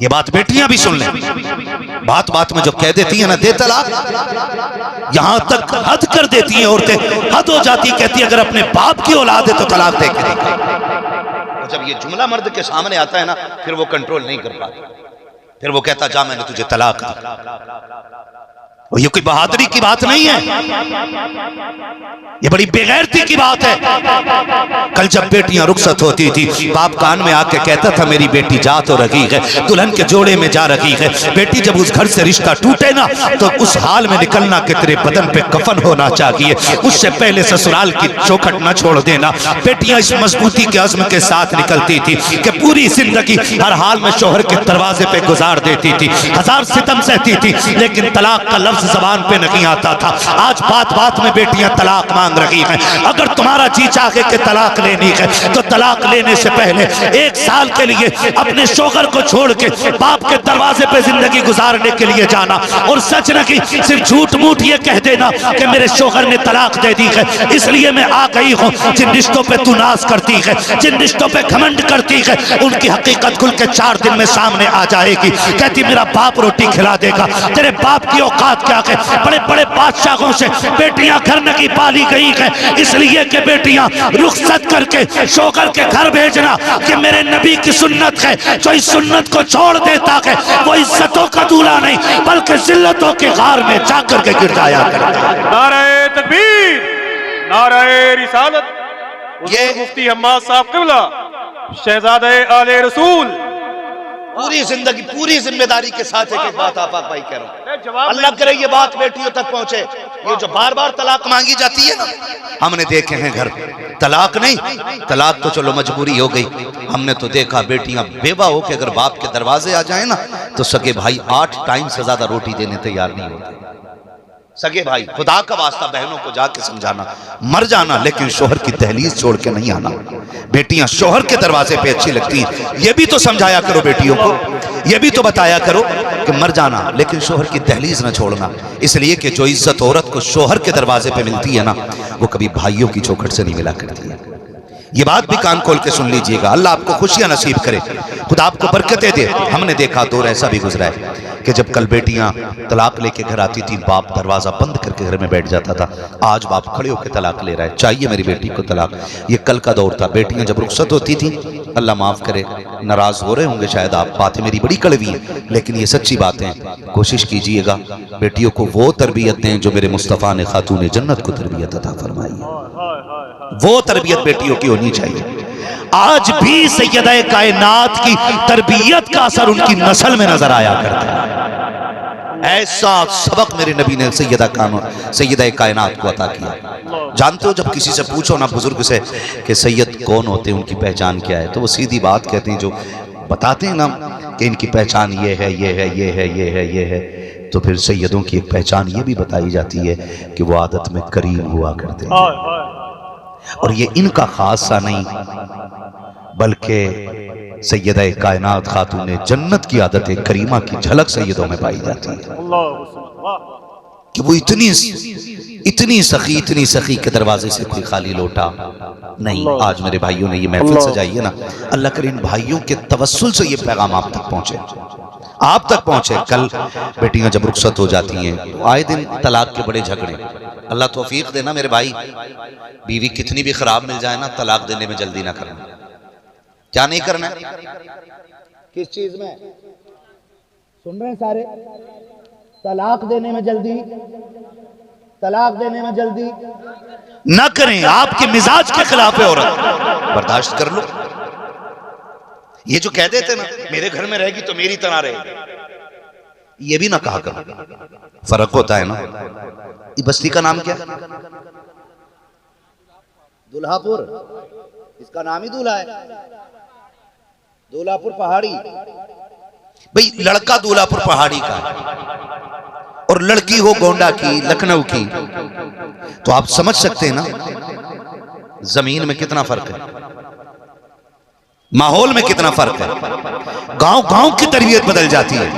ये बात बेटियां भी सुन लें। बात बात में जो कह देती है ना दे तलाक, यहां तक हद कर देती हैं औरतें, हद हो जाती, कहती है अगर अपने बाप की औलाद है तो तलाक दे के देखे। और जब ये जुमला मर्द के सामने आता है ना, फिर वो कंट्रोल नहीं कर पाता, फिर वो कहता जा मैंने तुझे तलाक दी। और ये कोई बहादुरी की बात नहीं है, ये बड़ी बेगैरती की बात है। कल जब बेटियां रुखसत होती थी, बाप कान में आके कहता था मेरी बेटी जा तो रही है, दुल्हन के जोड़े में जा रही है। बेटी जब उस घर से रिश्ता टूटे ना, तो उस हाल में निकलना कि तेरे बदन पे कफन होना चाहिए, उससे पहले ससुराल की चौखट न छोड़ देना। बेटियां इस मजबूती के अज़्म के साथ निकलती थी कि पूरी जिंदगी हर हाल में शौहर के दरवाजे पे गुजार देती थी, हजार सितम सहती थी, लेकिन तलाक का लफ्ज ज़बान पे नहीं आता था। आज बात बात में बेटियां तलाक मांग रही हैं। अगर तुम्हारा जी चाहे कि तलाक लेनी है तो तलाक लेने से पहले 1 साल के लिए अपने शौहर को छोड़ के बाप के दरवाजे पे जिंदगी गुजारने के लिए जाना, और सच नहीं सिर्फ झूठ मूठ ये कह देना कि मेरे शौहर ने तलाक दे दी है इसलिए मैं आ गई हूँ। जिन रिश्तों पे तू नाज करती है, जिन रिश्तों पे घमंड करती है, उनकी हकीकत खुल के 4 दिन में सामने आ जाएगी। कहती मेरा बाप रोटी खिला देगा, तेरे बाप की औकात क्या है। बड़े बड़े बादशाहों से बेटियां घर नहीं पाली गई है, इसलिए कि बेटियां रुखसत करके शौहर के घर भेजना कि मेरे नबी की सुन्नत है। जो इस सुन्नत को छोड़ देता है वो इज्जतों का दूल्हा नहीं बल्कि जिल्लतों के गार में जाकर के गिर जाया करता है। नारे तकबीर, नारे रिसालत। ये मुफ्ती हम्माद साहब क़िबला शहजादे आले रसूल पूरी जिंदगी पूरी जिम्मेदारी के साथ एक बात आप भाई कह रहा हूँ, जवाब अल्लाह करे ये बात बेटियों तक पहुंचे। ये जो बार बार तलाक मांगी जाती है ना, हमने देखे हैं घर तलाक नहीं, तलाक तो चलो मजबूरी हो गई। हमने तो देखा बेटियां बेवा हो के अगर बाप के दरवाजे आ जाए ना तो सगे भाई 8 टाइम से ज्यादा रोटी देने तैयार नहीं होते। सगे भाई खुदा का वास्ता बहनों को जाके समझाना, मर जाना लेकिन शोहर की दहलीज छोड़ के नहीं आना। बेटियां शोहर के दरवाजे पे अच्छी लगती हैं, ये भी तो समझाया करो बेटियों को, ये भी तो बताया करो कि मर जाना लेकिन शोहर की दहलीज ना छोड़ना। इसलिए कि जो इज्जत औरत को शोहर के दरवाजे पे मिलती है ना, वो कभी भाइयों की चौखट से नहीं मिला करती है। ये बात भी कान खोल के सुन लीजिएगा। अल्लाह आपको खुशियां नसीब करे, खुदा आपको बरकतें दे। हमने देखा दौर ऐसा भी गुजरा है कि जब कल बेटियां तलाक लेके घर आती थी, बाप दरवाजा बंद करके घर में बैठ जाता था। आज बाप खड़े होकर तलाक ले रहा है, चाहिए मेरी बेटी को तलाक। ये कल का दौर था। बेटियां जब रुखसत होती थी, अल्लाह माफ करे, नाराज हो रहे होंगे शायद आप, बातें मेरी बड़ी कड़वी है लेकिन ये सच्ची बातें हैं। कोशिश कीजिएगा बेटियों को वो तरबियत दें जो मेरे मुस्तफ़ा ने खातून जन्नत को तरबियत अता फरमाई है। वो तरबियत बेटियों की होनी चाहिए। आज भी सैयदा कायनात की तरबियत का असर उनकी नस्ल में नजर आया करता है। ऐसा सबक मेरे नबी ने सैयदा कायनात को अता किया। जानते हो जब किसी से पूछो ना बुजुर्ग से कि सैयद कौन होते हैं, उनकी पहचान क्या है, तो वो सीधी बात कहते हैं, जो बताते हैं ना कि इनकी पहचान ये है, ये है, ये है, ये है, ये है, तो फिर सैयदों की एक पहचान ये भी बताई जाती है कि वो आदत में करीम हुआ करते हैं। और ये इनका खासा नहीं बल्कि सैयदा कायनात खातून जन्नत की आदत करीमा की झलक सैयदों में पाई जाती है कि वो इतनी सखी के दरवाजे से कोई खाली लोटा नहीं। आज मेरे भाइयों ने ये महफिल सजाई है ना, अल्लाह करे इन भाइयों के तवस्सुल से ये पैगाम आप तक पहुंचे, आप तक पहुंचे। कल बेटियां जब रुखसत हो जाती हैं तो आए दिन तलाक के बड़े झगड़े। अल्लाह तौफीक देना मेरे भाई, बीवी कितनी भी खराब मिल जाए ना, तलाक देने में जल्दी ना करना। क्या नहीं करना है? किस चीज में सुन रहे हैं सारे? तलाक देने में जल्दी, तलाक देने में जल्दी ना करें। आपके मिजाज के खिलाफ है औरत, बर्दाश्त कर लो। ये जो कह देते ना मेरे घर में रहेगी तो मेरी तरह रहेगी, ये भी ना कहा करो। फर्क होता है ना। ये बस्ती का नाम क्या? दुल्हापुर, इसका नाम ही दूल्हा है, दूल्हापुर पहाड़ी। भाई लड़का दूल्हापुर पहाड़ी का और लड़की हो गोंडा की, लखनऊ की, तो आप समझ सकते हैं ना जमीन में कितना फर्क है, माहौल में कितना फर्क है। गांव गांव की तरबियत बदल जाती है,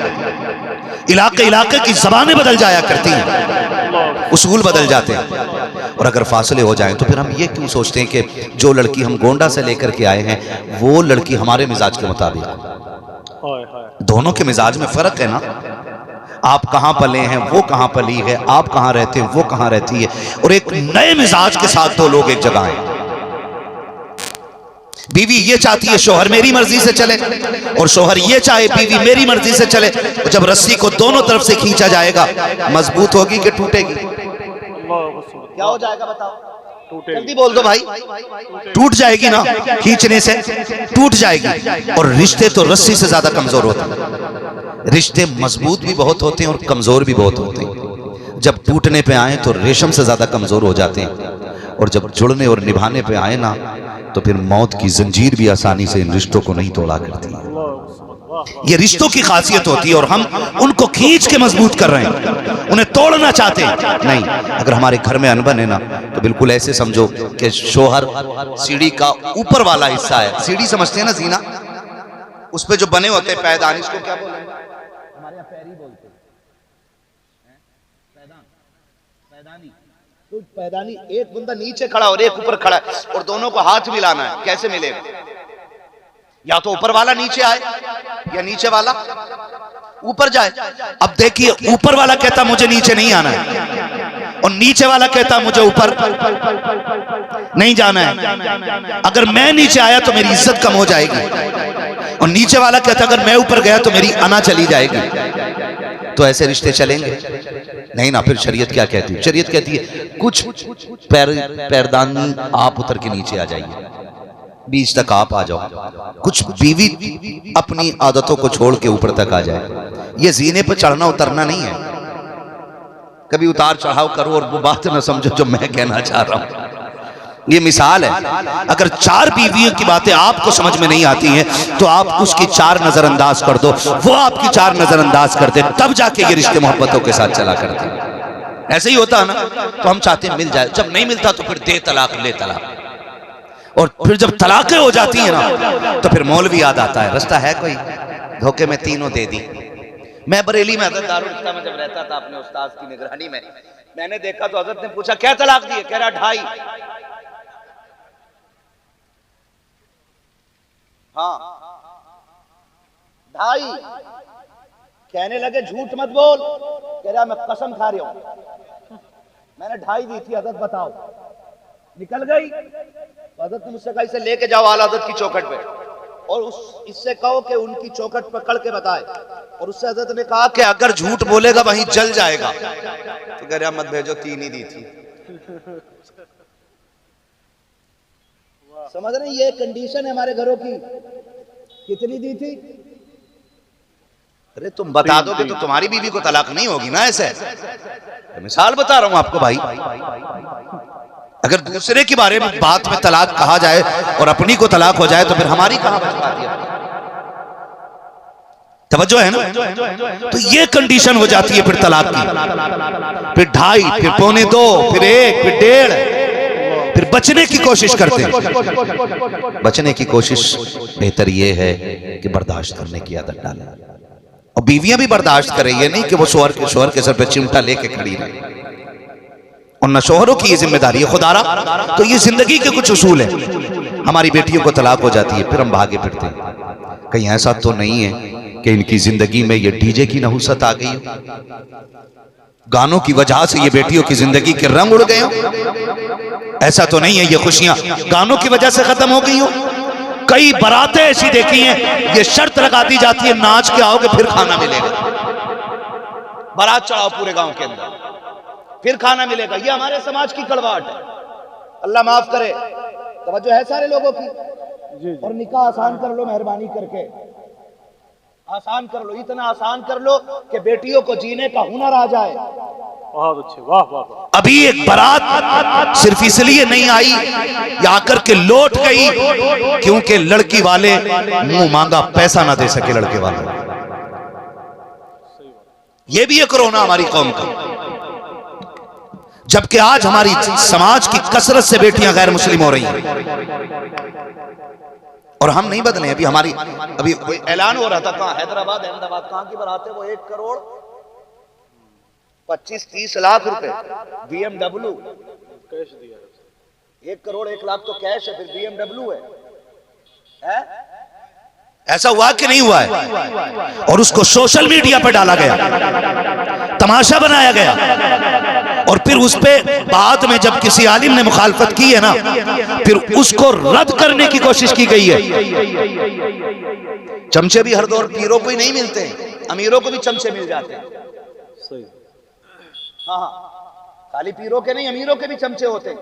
इलाके इलाके की जबानें बदल जाया करती हैं, उसूल बदल जाते हैं। और अगर फासले हो जाएं तो फिर हम ये क्यों सोचते हैं कि जो लड़की हम गोंडा से लेकर के आए हैं वो लड़की हमारे मिजाज के मुताबिक। दोनों के मिजाज में फर्क है ना। आप कहां पले हैं, वो कहां पली है, आप कहां रहते हैं, वो कहां रहती है, और एक नए मिजाज के साथ दो लोग एक जगह हैं। बीवी ये चाहती है शोहर मेरी मर्जी से चले, और शोहर ये चाहे बीवी मेरी मर्जी से चले। तो जब रस्सी को दोनों तरफ से खींचा जाएगा, मजबूत होगी कि टूटेगी? क्या हो जाएगा बताओ? जल्दी बोल दो भाई। टूट जाएगी ना, खींचने से टूट जाएगी। और रिश्ते तो रस्सी से ज्यादा कमजोर होते हैं। रिश्ते मजबूत भी बहुत होते हैं और कमजोर भी बहुत होते हैं। जब टूटने पे आए तो रेशम से ज्यादा कमजोर हो जाते हैं, और जब जुड़ने और निभाने पे आए ना तो फिर मौत की जंजीर भी आसानी से इन रिश्तों को नहीं तोड़ा करती। ये रिश्तों की खासियत होती है, और हम उनको खींच के मजबूत कर रहे हैं, उन्हें तोड़ना चाहते हैं नहीं। अगर हमारे घर में अनबन है ना तो बिल्कुल ऐसे समझो कि शोहर सीढ़ी का ऊपर वाला हिस्सा है। सीढ़ी समझते हैं ना, जीना, उस पे जो बने होते हैं पैदान, इसको क्या बोलेंगे? हमारे यहाँ पैरी बोलते हैं, पैदानी। तो पैदानी, एक बंदा नीचे खड़ा और एक ऊपर खड़ा है, और दोनों को हाथ मिलाना है। कैसे मिलेगा? या तो ऊपर वाला नीचे आए या नीचे वाला ऊपर जाए। अब देखिए, ऊपर वाला कहता मुझे नीचे नहीं आना है, और नीचे वाला कहता मुझे ऊपर नहीं जाना है। अगर मैं नीचे आया तो मेरी इज्जत कम हो जाएगी, और नीचे वाला कहता अगर मैं ऊपर गया तो मेरी अना चली जाएगी। तो ऐसे रिश्ते चलेंगे नहीं ना। फिर शरीयत क्या कहती है? शरीयत कहती है कुछ पैरदानी आप उतर के नीचे आ जाइए, बीच तक आप आ जाओ। कुछ बीवी अपनी आदतों को छोड़ के ऊपर तक आ जाए। ये जीने पर चढ़ना उतरना नहीं है। कभी उतार चढ़ाव करो और वो बात ना समझो जो मैं कहना चाह रहा हूं। ये मिसाल है। अगर 4 बीवियों की बातें आपको समझ में नहीं आती हैं तो आप उसकी 4 नजरअंदाज कर दो, वो आपकी 4 नजरअंदाज कर दे, तब जाके ये रिश्ते मोहब्बतों के साथ चला करते हैं। ऐसे ही होता है ना। तो हम चाहते हैं मिल जाए, जब नहीं मिलता तो फिर दे तलाक ले तलाक। और फिर जब तलाकें हो जाती है ना तो फिर मौलवी याद आता है, रास्ता है कोई, धोखे में तीनों दे दी। मैं बरेली में हजरत दारुल इफ्ता में जब रहता था अपने उस्ताद की निगरानी में, मैंने देखा तो हजरत ने पूछा क्या तलाक दी है? कह रहा 2.5। हाँ 2.5। कहने लगे झूठ मत बोल। कह रहा मैं कसम खा रहा हूं मैंने 2.5 दी थी। हजरत बताओ। निकल गई। हजरत ने मुझसे कहा इसे लेके जाओ आला हजरत की चौखट पे और इससे कहो कि उनकी चौखट पकड़ के बताए। और उससे हजरत ने कहा कि अगर झूठ बोलेगा वहीं जल जाएगा। तो कह रहा मत भेजो, 3 ही दी थी। समझ रहे? ये कंडीशन है हमारे घरों की। कितनी दी थी? अरे तुम बता दोगे तो तुम्हारी बीवी को तलाक नहीं होगी ना। ऐसे मिसाल बता रहा हूं आपको भाई। अगर दूसरे के बारे में बात में तलाक कहा जाए और अपनी को तलाक हो जाए तो फिर हमारी कहां बच पाती है? तवज्जो है ना। तो ये कंडीशन हो जाती है फिर तलाक की। फिर 2.5, फिर 2.25, फिर 1, फिर 1.5, फिर बचने की कोशिश करते हैं। बचने की कोशिश बेहतर ये है कि बर्दाश्त करने की आदत डालें। और बीवियां भी बर्दाश्त करें, ये नहीं कि वो शोहर के सर पे चिमटा लेके खड़ी रहे। और न शोहरों की ये जिम्मेदारी है खुदारा। तो ये जिंदगी के कुछ उसूल है। हमारी बेटियों को तलाक हो जाती है, फिर हम भागे फिरते हैं। कहीं ऐसा तो नहीं है कि इनकी जिंदगी में ये डीजे की नहुसत आ गई हो, गानों की वजह से ये बेटियों की जिंदगी के रंग उड़ गए हो? ऐसा तो नहीं है ये खुशियां गानों की वजह से खत्म हो गई हो? कई बारातें ऐसी देखी हैं, ये शर्त लगा दी जाती है नाच के आओगे फिर खाना मिलेगा। बारात चढ़ाओ पूरे गांव के अंदर, फिर खाना मिलेगा। ये हमारे समाज की कड़वाहट है। अल्लाह माफ करे। तवज्जो है सारे लोगों की। और निकाह आसान कर लो मेहरबानी करके, आसान कर लो, इतना आसान कर लो कि बेटियों को जीने का हुनर आ जाए। बहुत अच्छे, वाह वाह वाह। अभी एक बारात सिर्फ इसलिए नहीं आई या आकर के लौट गई क्योंकि लड़की वाले मुंह मांगा पैसा ना दे सके लड़के वाले। ये भी एक रोना हमारी कौम का। जबकि आज हमारी समाज की कसरत से बेटियां गैर मुस्लिम हो रही हैं और हम नहीं बदले। अभी कोई ऐलान हो रहा था, कहां हैदराबाद अहमदाबाद कहां की बारात है वो 1 करोड़ 25-30 लाख रुपए BMW कैश दिया। 1 करोड़ 1 लाख तो कैश है, फिर BMW है? ऐसा हुआ कि नहीं हुआ है? और उसको सोशल मीडिया पर डाला गया, तमाशा बनाया गया। और फिर उस पे बाद में जब किसी आलिम ने मुखालफत की है ना, फिर उसको रद्द करने की कोशिश की गई है। चमचे भी हर दौर पीरों को ही नहीं मिलते हैं, अमीरों को भी चमचे मिल जाते हैं। सही। हाँ, खाली पीरों के नहीं, अमीरों के भी चमचे होते।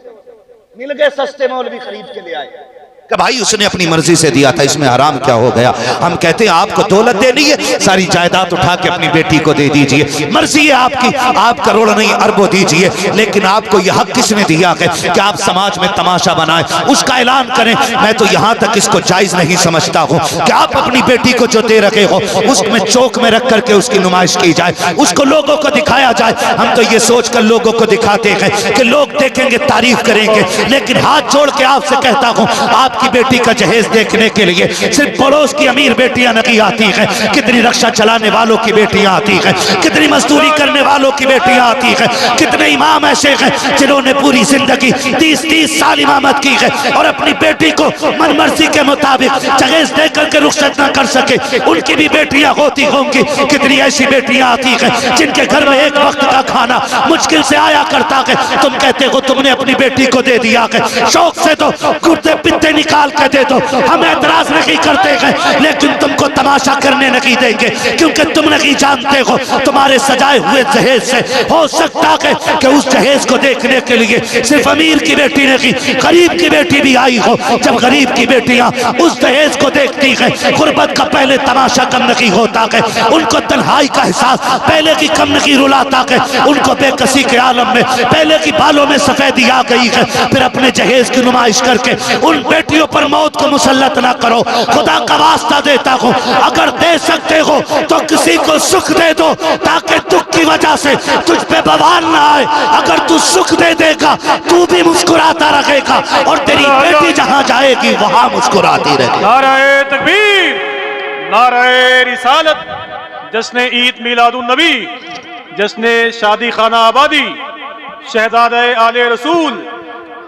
मिल गए सस्ते मौलवी खरीद के ले आए कि भाई उसने अपनी मर्जी से दिया था, इसमें हराम क्या हो गया। हम कहते हैं आपको दौलत देनी है, सारी जायदाद उठा के अपनी बेटी को दे दीजिए, मर्जी है आपकी, आप करोड़ नहीं अरबों दीजिए, लेकिन आपको यह हक किसने दिया कि आप समाज में तमाशा बनाएं, उसका ऐलान करें। मैं तो यहां तक इसको जायज नहीं समझता हूं कि आप अपनी बेटी को जो दे रखे हो उसमें चौक में रख करके उसकी नुमाइश की जाए, उसको लोगों को दिखाया जाए। हम तो ये सोचकर लोगों को दिखाते हैं कि लोग देखेंगे, तारीफ करेंगे, लेकिन हाथ जोड़ के आपसे कहता हूं, आप की बेटी का जहेज देखने के लिए सिर्फ पड़ोस की अमीर बेटियां नहीं आती हैं, कितनी रक्षा चलाने वालों की बेटियां आती हैं, कितनी मजदूरी करने वालों की बेटियां आती हैं, कितने इमाम ऐसे हैं जिन्होंने पूरी जिंदगी 30-30 साल इमामत की है और अपनी बेटी को मनमर्जी के मुताबिक जहेज दे करके रुखसत न कर सके, उनकी भी बेटियां होती होंगी। कितनी ऐसी बेटियां आती हैं जिनके घर में एक वक्त का खाना मुश्किल से आया करता है, तुम कहते हो तुमने अपनी बेटी को दे दिया है। शौक से तो कुर्ते पित्ते बच्चे निकाल के दे दो, हम एतराज नहीं करते हैं, लेकिन तुमको तमाशा करने नहीं देंगे, क्योंकि तुम नहीं जानते हो तुम्हारे सजाए हुए जहेज से हो सकता है कि उस जहेज को देखने के लिए सिर्फ अमीर की बेटी नहीं, गरीब की बेटी भी आई हो। जब गरीब की बेटियां उस दहेज को देखती है, गुर्बत का पहले तमाशा कम नहीं होता है, उनको तन्हाई का एहसास पहले की कम नहीं रुलाता है, उनको बेकसी के आलम में पहले की बालों में सफेदी आ गई है। फिर अपने जहेज की नुमाइश करके उन बेटियों पर मौत को मुसल्लत ना करो। खुदा का वास्ता देता हूं, अगर दे सकते हो तो किसी को सुख दे दो, ताकि दुख की वजह से तुझ पे बवाल ना आए। अगर तू सुख दे देगा तू भी मुस्कुराता रहेगा, और तेरी बेटी जहां जाएगी वहां मुस्कुराती रहेगी। नाराए तकबीर, नाराए रिसालत, जश्न ईद मिलादुन नबी, जश्न शादी खाना आबादी, शहजादे आले रसूल।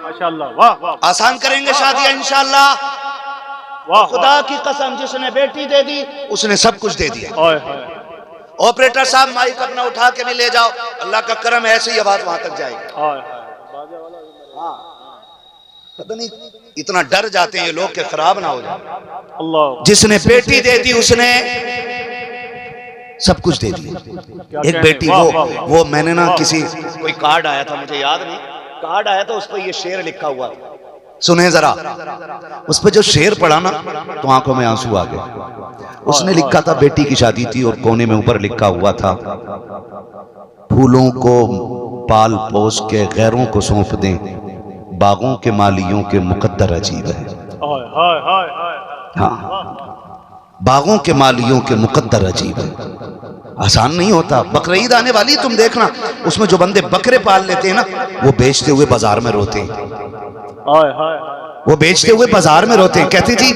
माशाअल्लाह, वाह वाह। आसान करेंगे शादियां इंशाअल्लाह। वाह खुदा की कसम, जिसने बेटी दे दी उसने सब कुछ दे दिया। हाय हाय। ऑपरेटर साहब माइक अपना उठा के भी ले जाओ, अल्लाह का करम ऐसे ही आवाज वहां तक जाएगी। हाय हाय। पता नहीं इतना डर जाते हैं ये लोग कि खराब ना हो जाए। अल्लाह, जिसने बेटी दे दी उसने सब कुछ दे दिया। एक बेटी वो मैंने ना किसी कोई कार्ड आया था, मुझे याद नहीं, कार्ड आया था उस पर ये शेर लिखा हुआ था, सुने जरा, उस पर जो शेर पढ़ा ना तो आंखों में आंसू आ गए। उसने लिखा था, बेटी की शादी थी और कोने में ऊपर लिखा हुआ था, फूलों को पाल पोस के गैरों को सौंप दें, बागों के मालियों के मुकद्दर अजीब है। हाय हाय हाय हाय। हाँ, बागों के मालियों के मुकद्दर अजीब है, आसान नहीं होता। बकरीद आने वाली, तुम देखना उसमें जो बंदे बकरे पाल लेते हैं ना, वो बेचते हुए बाजार में रोते हैं। हाय हाय। वो बेचते हुए बाजार में रोते हैं, कहते जी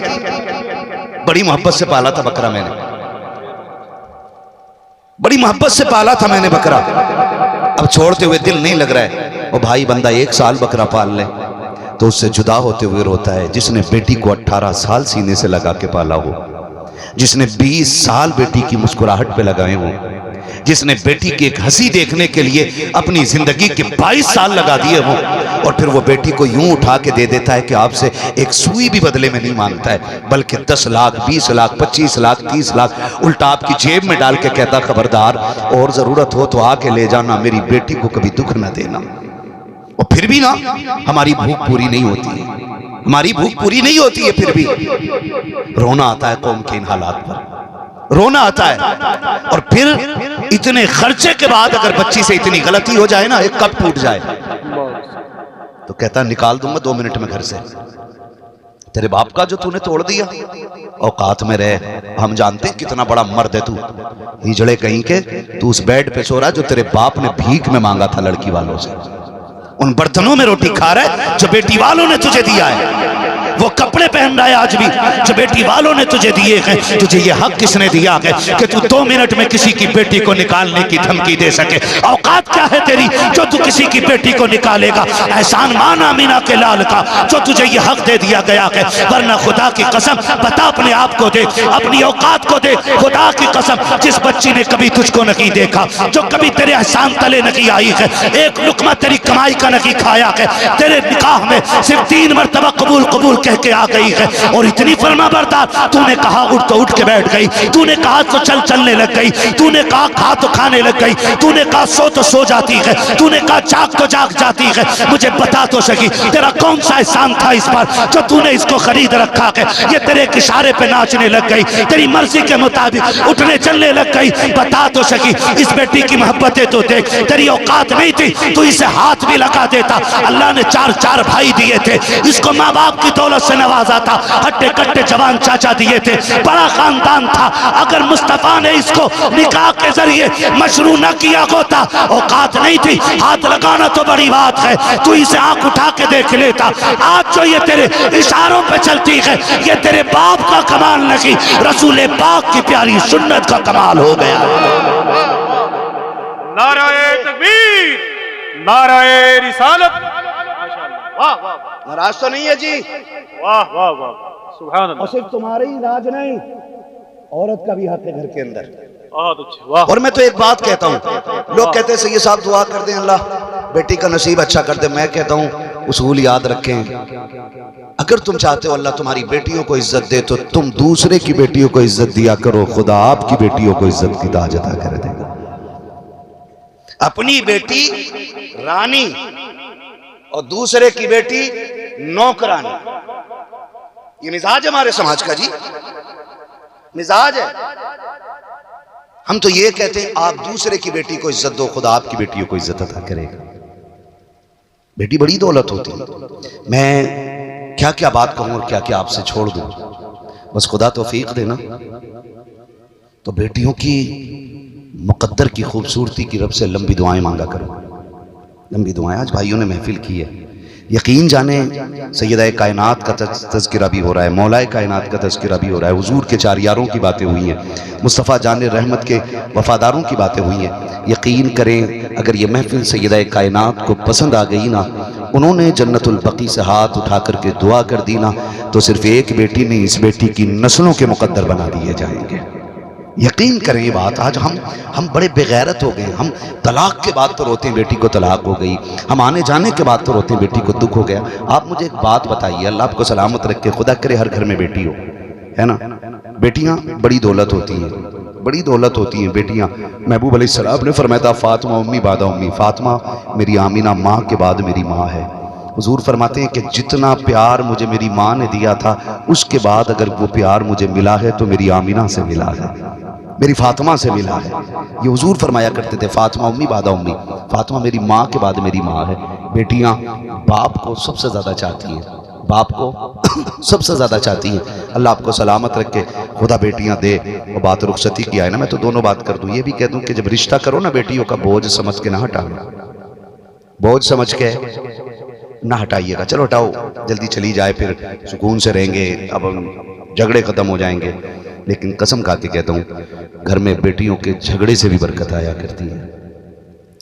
बड़ी मोहब्बत से पाला था बकरा मैंने, बड़ी मोहब्बत से पाला था मैंने बकरा, अब छोड़ते हुए दिल नहीं लग रहा है। और भाई बंदा 1 साल बकरा पाल ले तो उससे जुदा होते हुए रोता है। जिसने बेटी को 18 साल सीने से लगा के पाला हो, जिसने 20 साल बेटी की मुस्कुराहट पे लगाए हो, जिसने बेटी की एक हंसी देखने के लिए अपनी जिंदगी के 22 साल लगा दिए हो, और फिर वो बेटी को यूं उठा के दे देता है कि आपसे एक सुई भी बदले में नहीं मांगता है, बल्कि 10 लाख 20 लाख 25 लाख 30 लाख उल्टा आपकी जेब में डाल के कहता, खबरदार और जरूरत हो तो आके ले जाना, मेरी बेटी को कभी दुख न देना। और फिर भी ना हमारी भूख पूरी नहीं होती है, हमारी भूख पूरी नहीं होती है, फिर भी रोना आता है कौम के इन हालात पर, रोना आता है। और फिर इतने खर्चे के बाद अगर बच्ची से इतनी गलती हो जाए ना, एक कप टूट जाए, तो कहता निकाल दूंगा 2 मिनट में घर से, तेरे बाप का जो तूने तोड़ दिया, औकात में रहे। हम जानते हैं कितना बड़ा मर्द है तू, हिजड़े कहीं के, तू उस बेड पे सो रहा है जो तेरे बाप ने भीख में मांगा था लड़की वालों से, उन बर्तनों में रोटी खा रहा है जो बेटी वालों ने तुझे दिया है, वो कपड़े पहन रहा है आज भी जो बेटी वालों ने तुझे दिए हैं। तुझे ये हक किसने दिया है कि तू 2 मिनट में किसी की बेटी को निकालने की धमकी दे सके? औकात क्या है तेरी जो तू किसी की बेटी को निकालेगा? एहसान माना मीना के लाल का जो तुझे ये हक दे दिया गया है, वरना खुदा की कसम बता, अपने आप को दे, अपनी औकात को दे, खुदा की कसम जिस बच्ची ने कभी तुझको नहीं देखा, जो कभी तेरे एहसान तले नहीं आई है, एक लुकमा तेरी कमाई का नहीं खाया है, तेरे निकाह में सिर्फ 3 मरतबा कबूल कबूल कह के आ गई है, और इतनी फरमाबरदार, तूने कहा उठ तो उठ के बैठ गई, तूने कहा तो चलने लग गई, तूने कहा खा तो खाने लग गई, तूने कहा सो तो सो जाती है, तूने कहा जाग तो जाग जाती है। मुझे बता तो सकी तेरा कौन सा एहसान था इस पर जो तूने इसको खरीद रखा है? ये तेरे इशारे पे नाचने लग गई, तेरी मर्जी के मुताबिक उठने चलने लग गई। बता तो सकी इस बेटी की मोहब्बतें तो देख, तेरी औकात नहीं थी तू इसे हाथ भी लगा देता। अल्लाह ने 4 भाई दिए थे, इसको माँ बाप की दौलत से नवाजा था, हट्टे कट्टे जवान चाचा दिए थे, बड़ा खानदान था। अगर मुस्तफा ने इसको निकाह के जरिए मशरू न किया होता, औकात नहीं थी, हाथ लगाना तो बड़ी बात है, तू इसे आंख उठा के देख लेता। आज जो ये तेरे इशारों पे चलती है, ये तेरे बाप का कमाल नहीं, रसूल पाक की प्यारी सुन्नत का कमाल हो गया। नाराए तकबीर, नाराए रिसालत। माशाअल्लाह, वाह वाह वाह। नाराज तो नहीं है जी? वाह वाह वाह, सुभान और अल्लाह। सिर्फ तुम्हारे ही राज नहीं, औरत का भी हक है घर के अंदर। बहुत अच्छे, वाह। और मैं तो एक बात कहता हूँ, लोग कहते हैं सैयद साहब दुआ कर दें अल्लाह बेटी का नसीब अच्छा कर दे, मैं कहता हूँ उसूल याद रखें। अगर तुम चाहते हो अल्लाह तुम्हारी बेटियों को इज्जत दे तो तुम दूसरे की बेटियों को इज्जत दिया करो, खुदा आपकी बेटियों को इज्जत की ताज अता कर देगा। अपनी बेटी रानी और दूसरे की बेटी नौकरानी, ये मिजाज हमारे समाज का जी, मिजाज है। हम तो ये कहते हैं आप दूसरे की बेटी को इज्जत दो, खुदा आपकी बेटियों को इज्जत अता करेगा। बेटी बड़ी दौलत होती है। मैं क्या क्या बात कहूं और क्या क्या आपसे छोड़ दूं, बस खुदा तौफीक देना। तो बेटियों की मुकद्दर की खूबसूरती की रब से लंबी दुआएं मांगा करो, लंबी दुआएं। आज भाइयों ने महफिल की है, यकीन जाने सैयदा कायनात का तज़किरा भी हो रहा है, मौलाए कायनात का तज़किरा भी हो रहा है, हुजूर के चार यारों की बातें हुई हैं, मुस्तफ़ा जान रहमत के वफ़ादारों की बातें हुई हैं। यकीन करें अगर ये महफिल सैयदा कायनात को पसंद आ गई ना, उन्होंने जन्नतुल बकी से हाथ उठा करके दुआ कर दी ना, तो सिर्फ एक बेटी नहीं, इस बेटी की नस्लों के मुकद्दर बना दिए जाएंगे। यकीन करें ये बात। आज हम बड़े बेगैरत हो गए। हम तलाक के बाद तो रोते हैं बेटी को तलाक हो गई, हम आने जाने के बाद तो रोते हैं बेटी को दुख हो गया। आप मुझे एक बात बताइए, अल्लाह आपको सलामत रखे, खुदा करे हर घर में बेटी हो, है ना। बेटियां बड़ी दौलत होती हैं, बड़ी दौलत होती हैं बेटियां। महबूब अलैहिस्सलाम ने फरमाया फातिमा उम्मी बादा उम्मी, फातिमा मेरी आमीना माँ के बाद मेरी माँ है। हुजूर फरमाते हैं कि जितना प्यार मुझे मेरी माँ ने दिया था उसके बाद अगर वो प्यार मुझे मिला है तो मेरी आमीना से मिला है, मेरी फातिमा से मिला है। ये हुजूर फरमाया करते थे फातिमा उम्मी बादा उम्मी, फातिमा मेरी माँ के बाद मेरी माँ है। बेटियां बाप को सबसे ज़्यादा चाहती हैं, बाप को सबसे ज़्यादा चाहती हैं। अल्लाह आपको सलामत रखे, खुदा बेटियां दे। और बात रुखसती की आए ना, मैं तो दोनों बात कर दूँ, ये भी कह दूँ कि जब रिश्ता करो ना बेटियों का बोझ समझ के ना हटाना, बोझ समझ के ना हटाइएगा। चलो हटाओ, जल्दी चली जाए, फिर सुकून से रहेंगे, अब झगड़े ख़त्म हो जाएंगे। लेकिन कसम खा के कहता हूँ घर में बेटियों के झगड़े से भी बरकत आया करती है।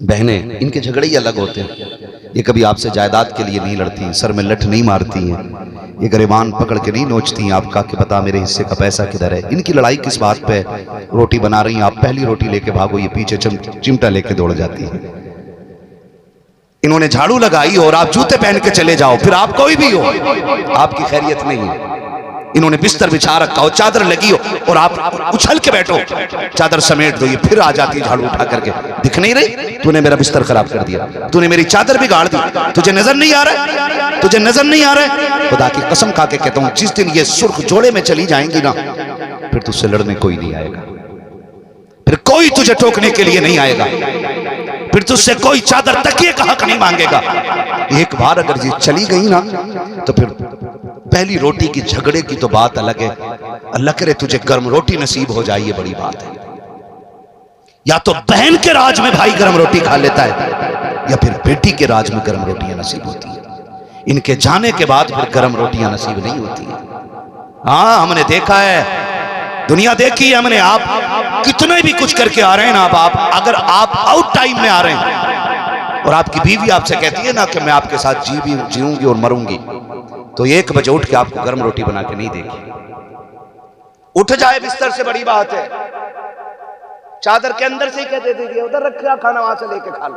बहनें इनके झगड़े ही अलग होते हैं, ये कभी आपसे जायदाद के लिए नहीं लड़ती, सर में लठ नहीं मारती हैं, ये गरिबान पकड़ के नहीं नोचती हैं आपका कि बता मेरे हिस्से का पैसा किधर है। इनकी लड़ाई किस बात पे है, रोटी बना रही हैं आप, पहली रोटी लेके भागो, ये पीछे चिमटा लेके दौड़ जाती है। इन्होंने झाड़ू लगाई और आप जूते पहन के चले जाओ, फिर आप कोई भी हो आपकी खैरियत नहीं है। इन्होंने बिस्तर बिछा रखा हो, चादर लगी हो और आप उछल के बैठो, चादर समेट दो, ये फिर आ जाती है झाड़ू उठा करके, दिख नहीं रही तूने मेरा बिस्तर खराब कर दिया, तूने मेरी चादर बिगाड़ दी, तुझे नजर नहीं आ रहा है, तुझे नजर नहीं आ रहा है। खुदा की कसम खा के कहता हूं जिस दिन ये सुर्ख जोड़े में चली जाएंगी ना, फिर तुझसे लड़ने कोई नहीं आएगा, फिर कोई तुझे टोकने के लिए नहीं आएगा, फिर तुझसे कोई चादर तकिए का हक नहीं मांगेगा। एक बार अगर ये चली गई ना तो फिर पहली रोटी की झगड़े की तो बात अलग है, अल्लाह करे तुझे गर्म रोटी नसीब हो जाए, ये बड़ी बात है। या तो बहन के राज में भाई गर्म रोटी खा लेता है, या फिर बेटी के राज में गर्म रोटियां नसीब होती है। इनके जाने के बाद फिर गर्म रोटियां नसीब नहीं होती है। हाँ हमने देखा है, दुनिया देखी है हमने। आप कितने भी कुछ करके आ रहे हैं ना, आप अगर आप आउट टाइम में आ रहे हैं और आपकी बीवी आपसे कहती है ना कि मैं आपके साथ जीऊंगी और मरूंगी, तो 1 बजे उठ के आपको गर्म रोटी बना के नहीं देगी। उठ जाए बिस्तर से बड़ी बात है, चादर के अंदर से ही कह दे दीजिए उधर रखा खाना वहां से लेके खा लो।